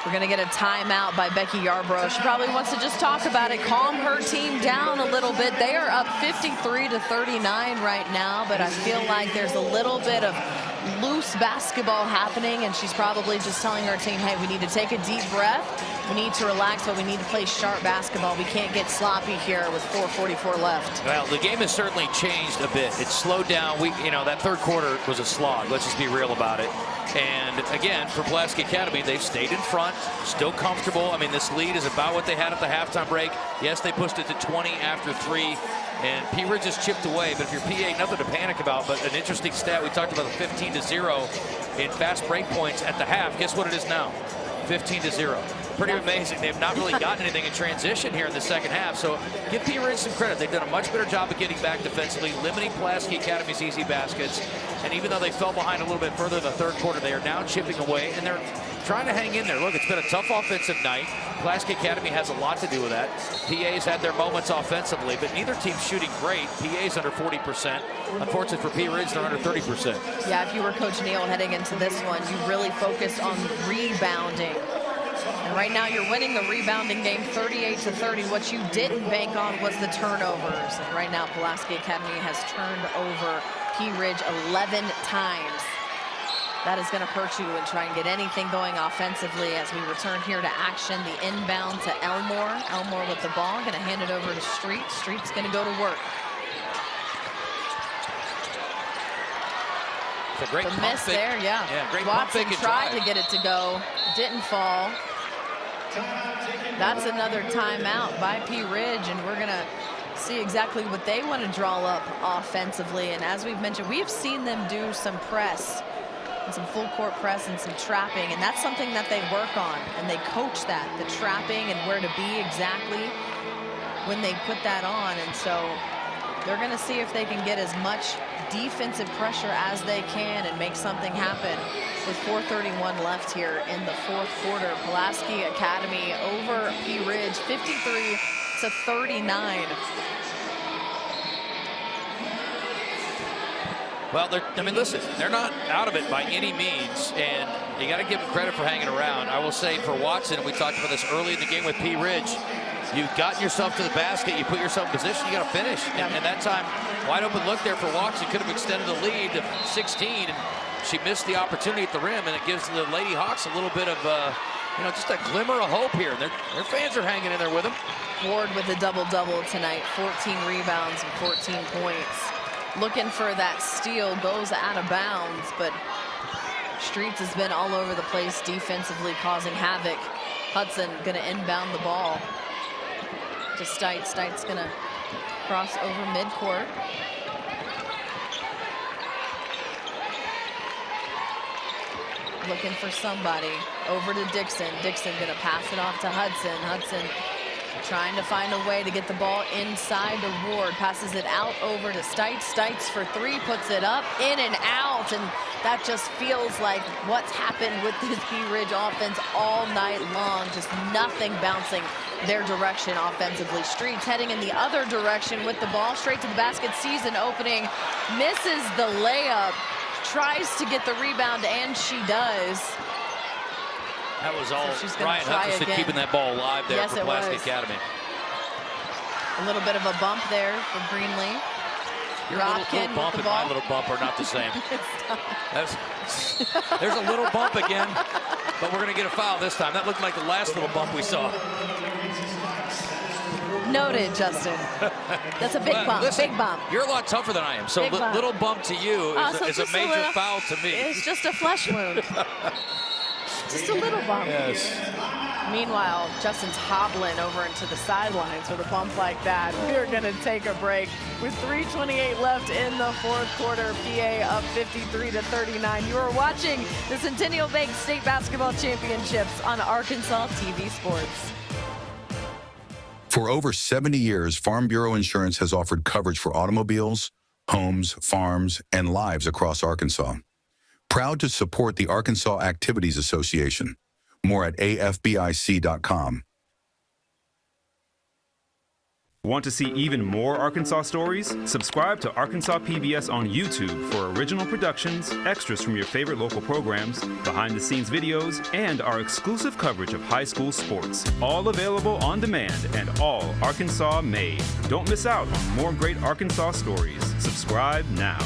we're going to get a timeout by Becky Yarbrough. She probably wants to just talk about it, calm her team down a little bit. They are up 53-39 right now, but I feel like there's a little bit of loose basketball happening, and she's probably just telling her team, hey, we need to take a deep breath. We need to relax, but we need to play sharp basketball. We can't get sloppy here with 4:44 left. Well, the game has certainly changed a bit. It's slowed down. That third quarter was a slog. Let's just be real about it. And again, for Pulaski Academy, they've stayed in front, still comfortable. I mean, this lead is about what they had at the halftime break. Yes, they pushed it to 20 after 3, and Pea Ridge has chipped away. But if you're PA, nothing to panic about. But an interesting stat, we talked about the 15-0 in fast break points at the half. Guess what it is now? 15-0. Pretty amazing. They've not really gotten anything in transition here in the second half. So give Pea Ridge some credit. They've done a much better job of getting back defensively, limiting Pulaski Academy's easy baskets. And even though they fell behind a little bit further in the third quarter, they are now chipping away, and they're trying to hang in there. Look, it's been a tough offensive night. Pulaski Academy has a lot to do with that. PA's had their moments offensively, but neither team's shooting great. PA's under 40%. Unfortunately for Pea Ridge, they're under 30%. Yeah, if you were Coach Neal heading into this one, you really focused on rebounding. And right now you're winning the rebounding game 38-30. What you didn't bank on was the turnovers. And right now Pulaski Academy has turned over Pea Ridge 11 times. That is going to hurt you and try and get anything going offensively as we return here to action. The inbound to Elmore. Elmore with the ball, going to hand it over to Street. Street's going to go to work. It's a great the miss there, yeah. Great Watson pump fake and tried drive to get it to go, didn't fall. That's another timeout by Pea Ridge, and we're going to see exactly what they want to draw up offensively. And as we've mentioned, we have seen them do some press, and some full court press and some trapping, and that's something that they work on, and they coach that, the trapping and where to be exactly when they put that on. And so they're going to see if they can get as much defensive pressure as they can and make something happen. With 4:31 left here in the fourth quarter, Pulaski Academy over Pea Ridge 53-39. Well, listen, they're not out of it by any means, and you got to give them credit for hanging around. I will say for Watson, we talked about this early in the game with Pea Ridge, you've gotten yourself to the basket, you put yourself in position, you got to finish. And that time, wide open look there for Watson, could have extended the lead to 16, and she missed the opportunity at the rim, and it gives the Lady Hawks a little bit of, just a glimmer of hope here. And their fans are hanging in there with them. Ward with a double-double tonight, 14 rebounds and 14 points. Looking for that steal, goes out of bounds, but Streets has been all over the place defensively, causing havoc. Hudson going to inbound the ball to Stites. Stites going to cross over midcourt. Looking for somebody. Over to Dixon. Dixon going to pass it off to Hudson. Hudson trying to find a way to get the ball inside to Ward. Passes it out over to Stites. Stites for three, puts it up, in and out. And that just feels like what's happened with this Pea Ridge offense all night long. Just nothing bouncing their direction offensively. Streets heading in the other direction with the ball. Straight to the basket, season opening. Misses the layup. Tries to get the rebound, and she does. That was all Ryan Hutchinson keeping that ball alive there for Pulaski Academy. A little bit of a bump there for Greenlee. Your little bump and my little bump are not the same. There's a little bump again, but we're going to get a foul this time. That looked like the last little bump we saw. Noted, Justin. That's a big bump. Listen, big bump. You're a lot tougher than I am, so little bump to you is a major foul to me. It's just a flesh wound. Just a little bump. Yes. Meanwhile, Justin's hobbling over into the sidelines with a bump like that. We're going to take a break with 3:28 left in the fourth quarter. PA up 53-39. You are watching the Centennial Bank State Basketball Championships on Arkansas TV Sports. For over 70 years, Farm Bureau Insurance has offered coverage for automobiles, homes, farms, and lives across Arkansas. Proud to support the Arkansas Activities Association. More at afbic.com. Want to see even more Arkansas stories? Subscribe to Arkansas PBS on YouTube for original productions, extras from your favorite local programs, behind-the-scenes videos, and our exclusive coverage of high school sports. All available on demand and all Arkansas made. Don't miss out on more great Arkansas stories. Subscribe now.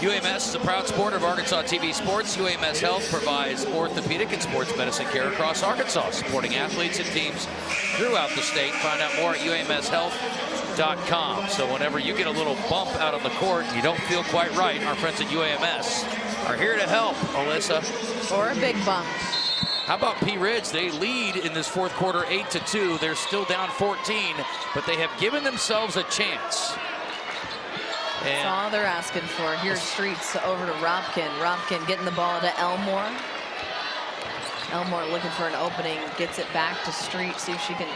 UAMS is a proud supporter of Arkansas TV Sports. UAMS Health provides orthopedic and sports medicine care across Arkansas, supporting athletes and teams throughout the state. Find out more at UAMShealth.com. So whenever you get a little bump out on the court and you don't feel quite right, our friends at UAMS are here to help, Alyssa. Or a big bump. How about Pea Ridge? They lead in this fourth quarter 8-2. They're still down 14, but they have given themselves a chance. That's all they're asking for. Here's Streets over to Robkin. Robkin getting the ball to Elmore. Elmore looking for an opening. Gets it back to Streets. See if she can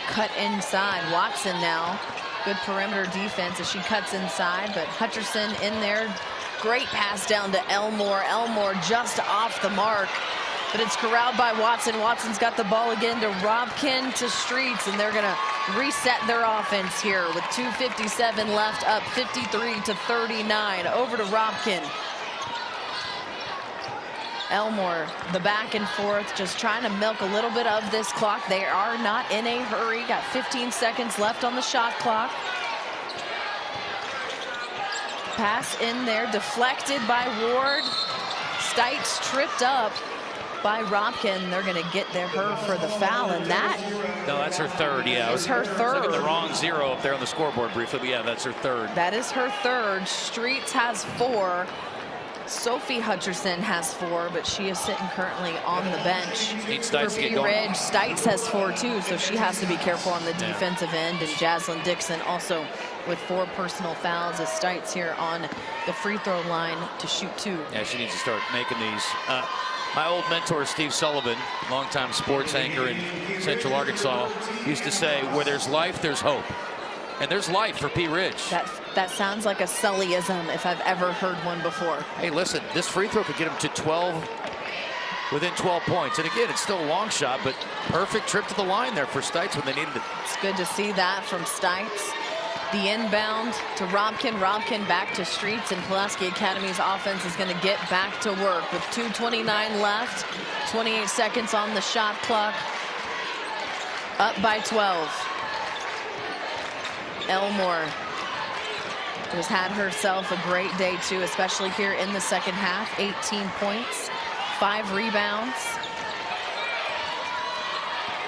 cut inside. Watson now. Good perimeter defense as she cuts inside. But Hutcherson in there. Great pass down to Elmore. Elmore just off the mark. But it's corralled by Watson. Watson's got the ball again to Robkin to Streets. And they're going to reset their offense here with 2:57 left, up 53-39. Over to Robkin. Elmore, the back and forth, just trying to milk a little bit of this clock. They are not in a hurry. Got 15 seconds left on the shot clock. Pass in there, deflected by Ward. Stites tripped up by Robkin. They're going to get her for the foul, and that... No, that's her third, yeah. It was her third. Look at the wrong 0 up there on the scoreboard briefly, but yeah, that's her third. That is her third. Streets has 4. Sophie Hutcherson has 4, but she is sitting currently on the bench. Needs Stites for to get Pea going. Ridge. Stites has 4 too, so she has to be careful on the defensive end. And Jaslyn Dixon also with 4 personal fouls as Stites here on the free throw line to shoot 2. Yeah, she needs to start making these. My old mentor, Steve Sullivan, longtime sports anchor in Central Arkansas, used to say, where there's life, there's hope. And there's life for Pea Ridge. That sounds like a Sullyism if I've ever heard one before. Hey, listen, this free throw could get them to 12, within 12 points. And again, it's still a long shot, but perfect trip to the line there for Stites when they needed it. It's good to see that from Stites. The inbound to Robkin. Robkin back to Streets, and Pulaski Academy's offense is going to get back to work with 2:29 left, 28 seconds on the shot clock. Up by 12. Elmore has had herself a great day too, especially here in the second half. 18 points, 5 rebounds.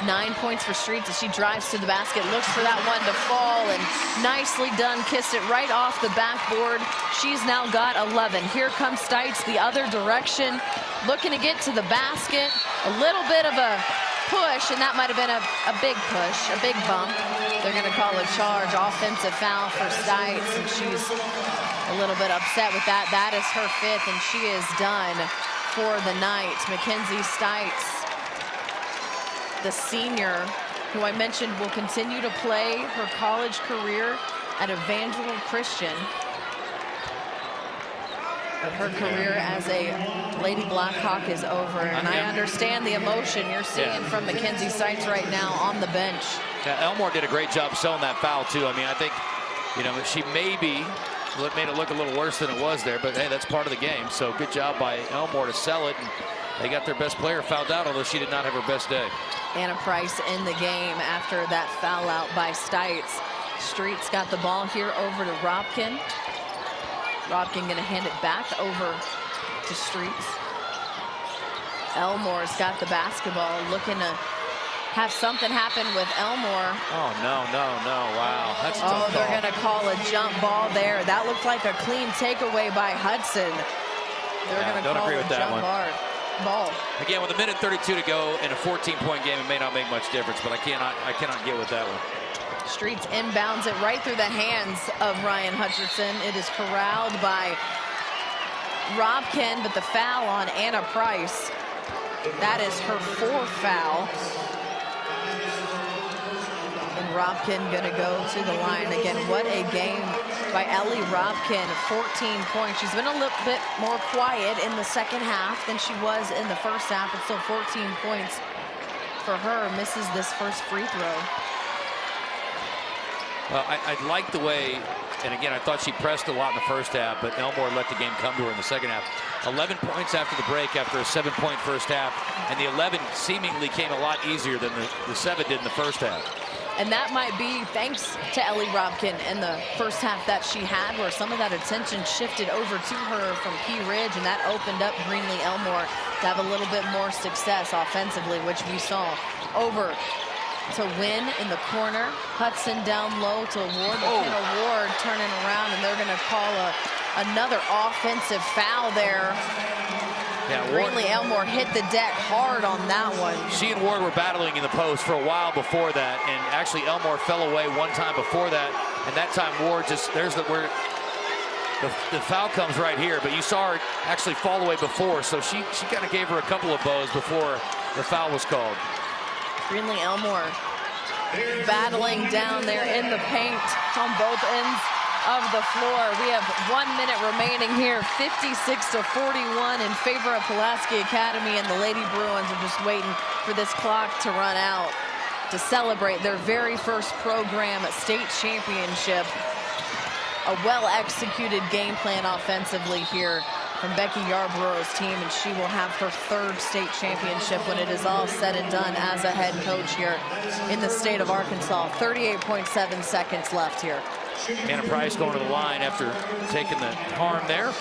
9 points for Streets as she drives to the basket, looks for that one to fall, and nicely done. Kissed it right off the backboard. She's now got 11. Here comes Stites the other direction, looking to get to the basket. A little bit of a push, and that might have been a big push, a big bump. They're going to call a charge, offensive foul for Stites, and she's a little bit upset with that. That is her 5th, and she is done for the night. Mackenzie Stites, the senior, who I mentioned will continue to play her college career at Evangel Christian. But her career as a Lady Blackhawk is over, and I understand the emotion you're seeing from Mackenzie Stites right now on the bench. Yeah, Elmore did a great job selling that foul too. I mean, I think, you know, she maybe made it look a little worse than it was there, but hey, that's part of the game. So good job by Elmore to sell it. And they got their best player fouled out, although she did not have her best day. Anna Price in the game after that foul out by Stites. Streets got the ball here over to Robkin. Robkin going to hand it back over to Streets. Elmore's got the basketball, looking to have something happen with Elmore. Oh, no. Wow. That's a tough call. They're going to call a jump ball there. That looked like a clean takeaway by Hudson. They're going to call a jump ball. Again, with 1:32 to go in a 14-point game, it may not make much difference, but I cannot get with that one. Streets inbounds it right through the hands of Ryan Hutcherson. It is corralled by Robkin, but the foul on Anna Price. That is her 4th foul. And Robkin gonna go to the line. Again, what a game by Ellie Robkin, 14 points. She's been a little bit more quiet in the second half than she was in the first half, but still 14 points for her. Misses this first free throw. Well, I like the way, and again, I thought she pressed a lot in the first half, but Elmore let the game come to her in the second half. 11 points after the break after a 7-point first half, and the 11 seemingly came a lot easier than the 7 did in the first half. And that might be thanks to Ellie Robkin in the first half that she had, where some of that attention shifted over to her from Pea Ridge, and that opened up Greenlee Elmore to have a little bit more success offensively, which we saw. Over to Wynn in the corner. Hudson down low to Ward. McKenna Ward turning around, and they're going to call another offensive foul there. Yeah, Greenlee Elmore hit the deck hard on that one. She and Ward were battling in the post for a while before that, and actually Elmore fell away one time before that, and that time Ward just, there's where the foul comes right here, but you saw her actually fall away before, so she kind of gave her a couple of bows before the foul was called. Greenlee Elmore battling down there in the paint on both ends of the floor. We have 1 minute remaining here, 56-41 in favor of Pulaski Academy, and the Lady Bruins are just waiting for this clock to run out to celebrate their very first program state championship. A well-executed game plan offensively here from Becky Yarborough's team, and she will have her third state championship when it is all said and done as a head coach here in the state of Arkansas. 38.7 seconds left here. Anna Price going to the line after taking the harm there.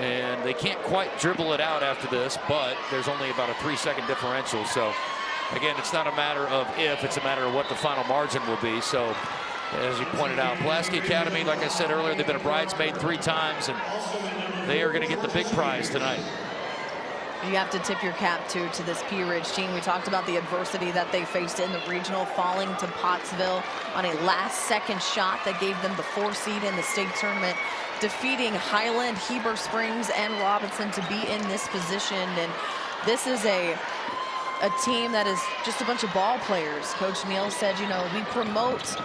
And they can't quite dribble it out after this, but there's only about a 3-second differential. So, again, it's not a matter of if, it's a matter of what the final margin will be. So, as you pointed out, Pulaski Academy, like I said earlier, they've been a bridesmaid 3 times, and they are going to get the big prize tonight. You have to tip your cap to this Pea Ridge team. We talked about the adversity that they faced in the regional, falling to Pottsville on a last-second shot that gave them the 4 seed in the state tournament, defeating Highland, Heber Springs, and Robinson to be in this position. And this is a team that is just a bunch of ball players. Coach Neal said, you know, we promote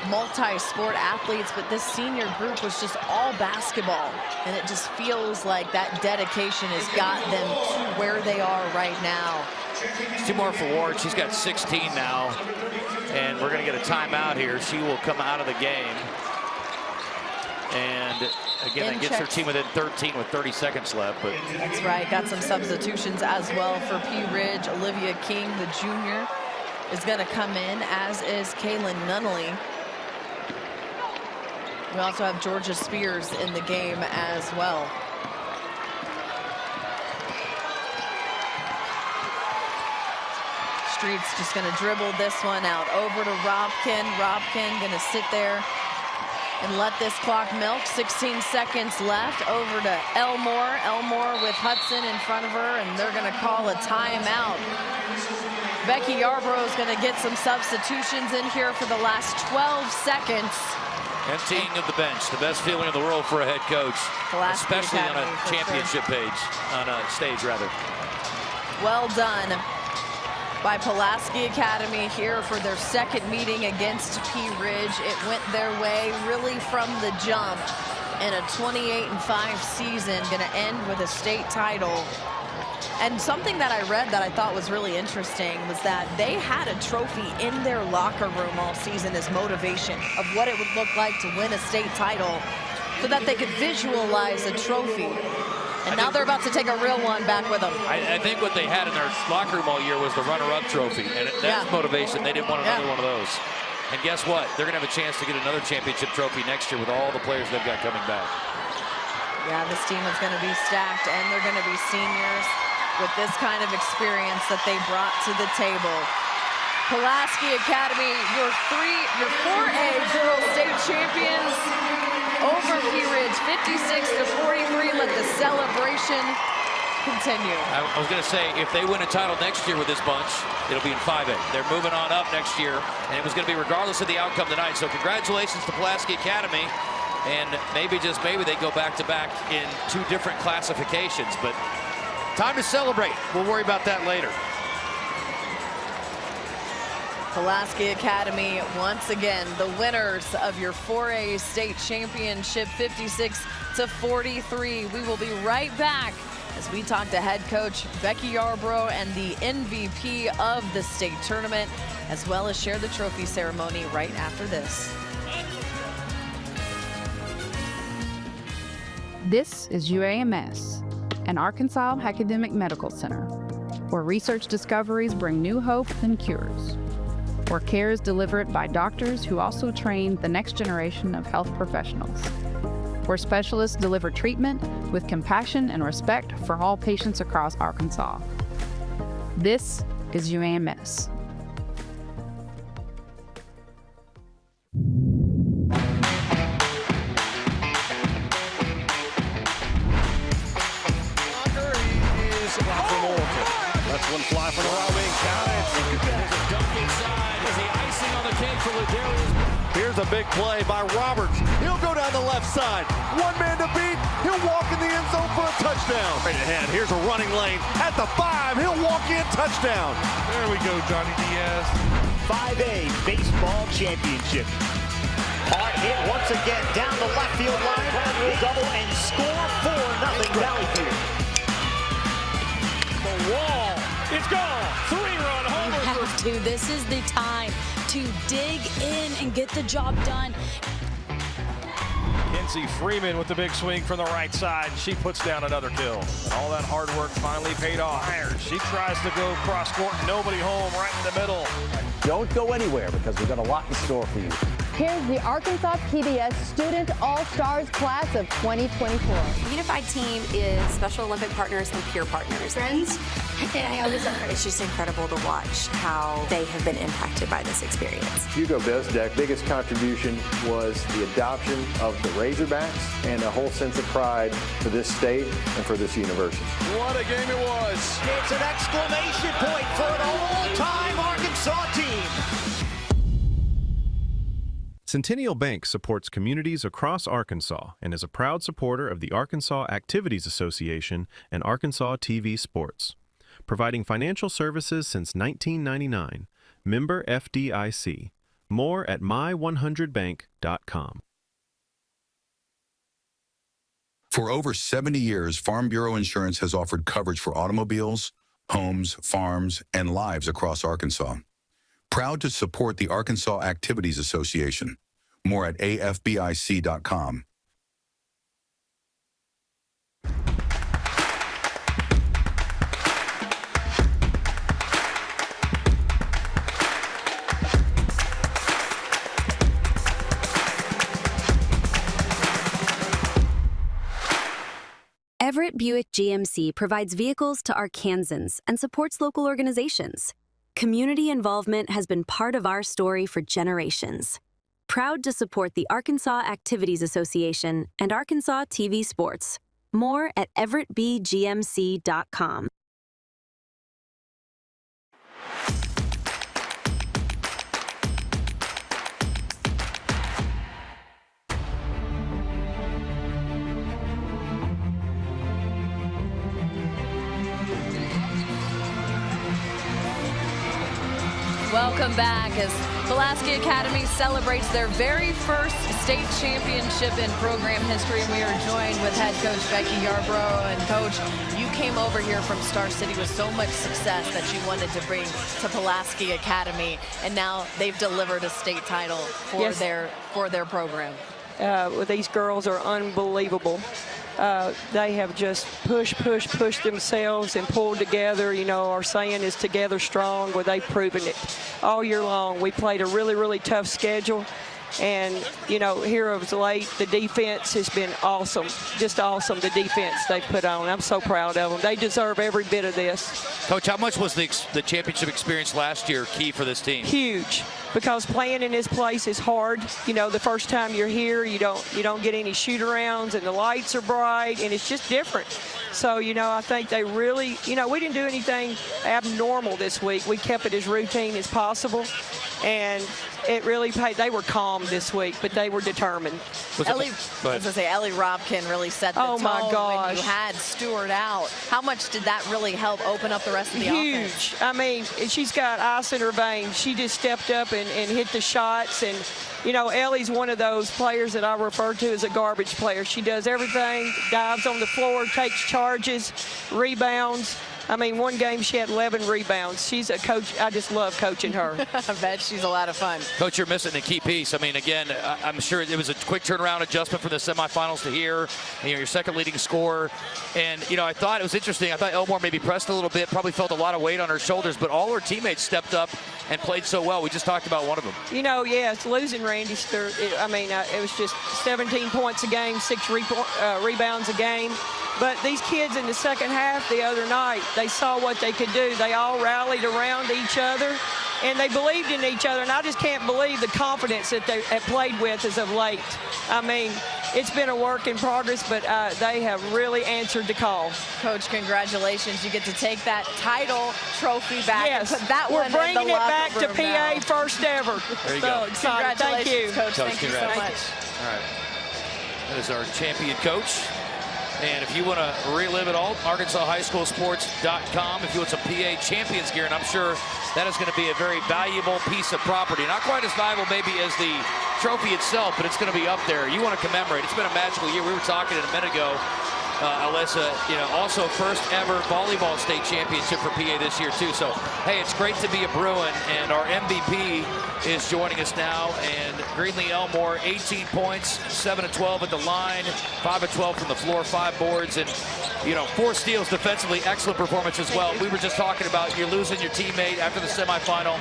multi-sport athletes, but this senior group was just all basketball, and it just feels like that dedication has got them to where they are right now. 2 more for Ward. She's got 16 now, and we're going to get a timeout here. She will come out of the game, and again, that gets her team within 13 with 30 seconds left. But that's right. Got some substitutions as well for Pea Ridge. Olivia King, the junior, is going to come in, as is Kaylin Nunnally. We also have Georgia Spears in the game as well. Street's just going to dribble this one out over to Robkin. Robkin going to sit there and let this clock milk. 16 seconds left. Over to Elmore. Elmore with Hudson in front of her, and they're going to call a timeout. Becky Yarborough is going to get some substitutions in here for the last 12 seconds. Emptying of the bench, the best feeling in the world for a head coach, Pulaski especially Academy, on a championship stage rather. Well done by Pulaski Academy here for their second meeting against Pea Ridge. It went their way really from the jump, and a 28-5 season going to end with a state title. And something that I read that I thought was really interesting was that they had a trophy in their locker room all season as motivation of what it would look like to win a state title, so that they could visualize a trophy. And now they're about to take a real one back with them. I think what they had in their locker room all year was the runner-up trophy, and that's motivation. They didn't want another one of those. And guess what? They're going to have a chance to get another championship trophy next year with all the players they've got coming back. Yeah, this team is going to be stacked, and they're going to be seniors with this kind of experience that they brought to the table. Pulaski Academy, your 4A girls state champions over Pea Ridge, 56-43. Let the celebration continue. I was going to say, if they win a title next year with this bunch, it'll be in 5A. They're moving on up next year, and it was going to be regardless of the outcome tonight. So congratulations to Pulaski Academy, and maybe, just maybe, they go back-to-back in 2 different classifications. But time to celebrate. We'll worry about that later. Pulaski Academy, once again, the winners of your 4A state championship, 56-43. We will be right back as we talk to head coach Becky Yarbrough and the MVP of the state tournament, as well as share the trophy ceremony right after this. This is UAMS, an Arkansas Academic Medical Center, where research discoveries bring new hope and cures, where care is delivered by doctors who also train the next generation of health professionals, where specialists deliver treatment with compassion and respect for all patients across Arkansas. This is UAMS. One fly from the right wing. Count it. There's a dunk inside. Is the icing on the cake for Ladarius. Here's a big play by Roberts. He'll go down the left side. One man to beat. He'll walk in the end zone for a touchdown. Right ahead. Here's a running lane at the 5. He'll walk in. Touchdown. There we go, Johnny Diaz. 5A baseball championship. Hard hit once again down the left field line. Will double and score 4-0 Valleyfield. The wall. It's gone. 3-run homer. You have to. This is the time to dig in and get the job done. Kinsey Freeman with the big swing from the right side. She puts down another kill. And all that hard work finally paid off. She tries to go cross court. Nobody home right in the middle. Don't go anywhere because we've got a lot in store for you. Here's the Arkansas PBS Student All-Stars Class of 2024. The unified team is Special Olympic partners and peer partners. Friends, and it's just incredible to watch how they have been impacted by this experience. Hugo Bezdek's biggest contribution was the adoption of the Razorbacks and a whole sense of pride for this state and for this university. What a game it was. It's an exclamation point for an all-time Arkansas team. Centennial Bank supports communities across Arkansas and is a proud supporter of the Arkansas Activities Association and Arkansas TV Sports. Providing financial services since 1999. Member FDIC. More at my100bank.com. For over 70 years, Farm Bureau Insurance has offered coverage for automobiles, homes, farms, and lives across Arkansas. Proud to support the Arkansas Activities Association. More at afbic.com. Everett Buick GMC provides vehicles to Arkansans and supports local organizations. Community involvement has been part of our story for generations. Proud to support the Arkansas Activities Association and Arkansas TV Sports. More at everettbgmc.com. Welcome back as Pulaski Academy celebrates their very first state championship in program history. We are joined with head coach Becky Yarbrough. And coach, you came over here from Star City with so much success that you wanted to bring to Pulaski Academy, and now they've delivered a state title for their program. Well, these girls are unbelievable. They have just pushed themselves and pulled together. You know, our saying is together strong. Well, they've proven it all year long. We played a really, really tough schedule. And, you know, here of late, the defense has been awesome. Just awesome, the defense they put on. I'm so proud of them. They deserve every bit of this. Coach, how much was the championship experience last year key for this team? Huge, because playing in this place is hard. You know, the first time you're here, you don't get any shoot-arounds, and the lights are bright, and it's just different. So, you know, I think they really, you know, we didn't do anything abnormal this week. We kept it as routine as possible. And it really paid. They were calm this week, but they were determined. Ellie Robkin really set the tone my gosh. when you had Stewart out. How much did that really help open up the rest of the offense? Huge. I mean, she's got ice in her veins. She just stepped up and hit the shots. And, you know, Ellie's one of those players that I refer to as a garbage player. She does everything, dives on the floor, takes charges, rebounds. I mean, one game she had 11 rebounds. She's a coach. I just love coaching her. I bet she's a lot of fun. Coach, you're missing a key piece. I mean, again, I'm sure it was a quick turnaround adjustment from the semifinals to here. You know, your second leading scorer. And, you know, I thought it was interesting. I thought Elmore maybe pressed a little bit, probably felt a lot of weight on her shoulders, but all her teammates stepped up and played so well. We just talked about one of them. You know, yeah, it's losing Randy Stewart. It was just 17 points a game, 6 rebounds a game. But these kids in the second half the other night, they saw what they could do. They all rallied around each other, and they believed in each other. And I just can't believe the confidence that they have played with as of late. I mean, it's been a work in progress, but they have really answered the call. Coach, congratulations. You get to take that title trophy back yes. and put that We're one bringing in the it back to PA now. First ever. There you so go. Excited. Thank you. Coach. Thank you so much. All right. That is our champion coach. And if you want to relive it all, ArkansasHighSchoolSports.com. If you want some PA Champions gear, and I'm sure that is going to be a very valuable piece of property. Not quite as valuable maybe as the trophy itself, but it's going to be up there. You want to commemorate. It's been a magical year. We were talking a minute ago, Alyssa, you know, also first ever volleyball state championship for PA this year too. So, hey, it's great to be a Bruin, and our MVP is joining us now. And Greenlee Elmore, 18 points, 7 of 12 at the line, 5 of 12 from the floor, 5 boards, and, you know, 4 steals defensively. Excellent performance as well. We were just talking about you're losing your teammate after the semifinal.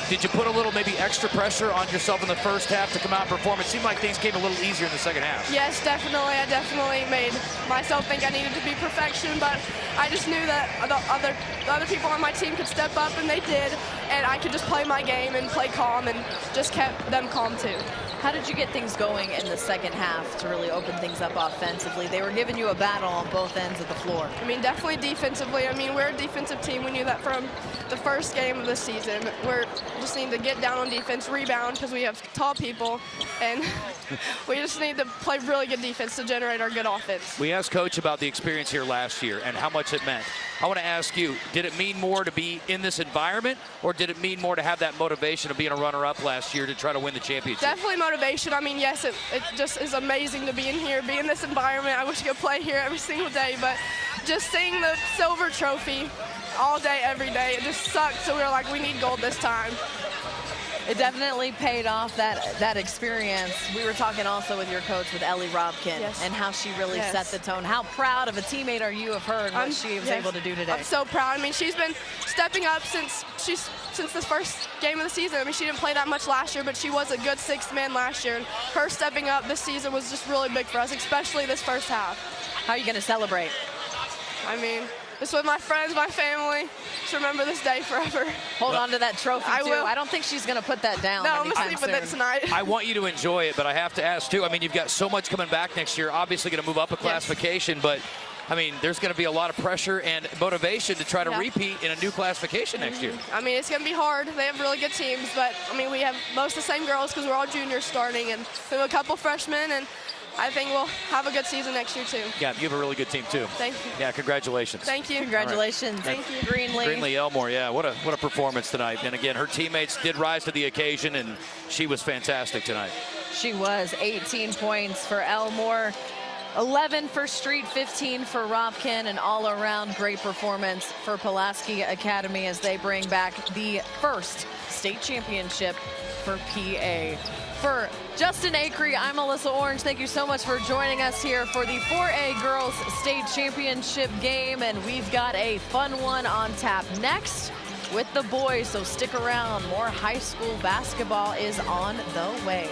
Did you put a little maybe extra pressure on yourself in the first half to come out and perform? It seemed like things came a little easier in the second half. Yes, definitely. I definitely made myself think I needed to be perfection, but I just knew that the other people on my team could step up, and they did, and I could just play my game and play calm and just kept them calm too. How did you get things going in the second half to really open things up offensively? They were giving you a battle on both ends of the floor. I mean, definitely defensively. I mean, we're a defensive team. We knew that from the first game of the season. We're just need to get down on defense, rebound, because we have tall people, and we just need to play really good defense to generate our good offense. We asked Coach about the experience here last year and how much it meant. I want to ask you, did it mean more to be in this environment, or did it mean more to have that motivation of being a runner-up last year to try to win the championship? Definitely motivation. I mean, yes, it just is amazing to be in here, be in this environment. I wish I could play here every single day, but just seeing the silver trophy all day, every day, it just sucked. So we were like, we need gold this time. It definitely paid off, that experience. We were talking also with your coach, with Ellie Robkin, and how she really set the tone. How proud of a teammate are you of her and what she was able to do today? I'm so proud. I mean, she's been stepping up since this first game of the season. I mean, she didn't play that much last year, but she was a good 6th man last year. And her stepping up this season was just really big for us, especially this first half. How are you going to celebrate? I mean, just with my friends, my family. Just remember this day forever. Hold on to that trophy, I will. I don't think she's going to put that down. No, I'm going to sleep with it tonight. I want you to enjoy it, but I have to ask, too. I mean, you've got so much coming back next year. Obviously going to move up a classification, but, I mean, there's going to be a lot of pressure and motivation to try to repeat in a new classification next year. I mean, it's going to be hard. They have really good teams, but, I mean, we have most of the same girls because we're all juniors starting, and we have a couple freshmen, and I think we'll have a good season next year, too. Yeah, you have a really good team, too. Thank you. Yeah, congratulations. Thank you. Congratulations. Right. Thank you. Greenlee Elmore, yeah, what a performance tonight. And again, her teammates did rise to the occasion, and she was fantastic tonight. She was. 18 points for Elmore, 11 for Street, 15 for Robkin, an all-around great performance for Pulaski Academy as they bring back the first state championship for PA. For Justin Acree, I'm Alyssa Orange. Thank you so much for joining us here for the 4A Girls State Championship game, and we've got a fun one on tap next with the boys, so stick around. More high school basketball is on the way.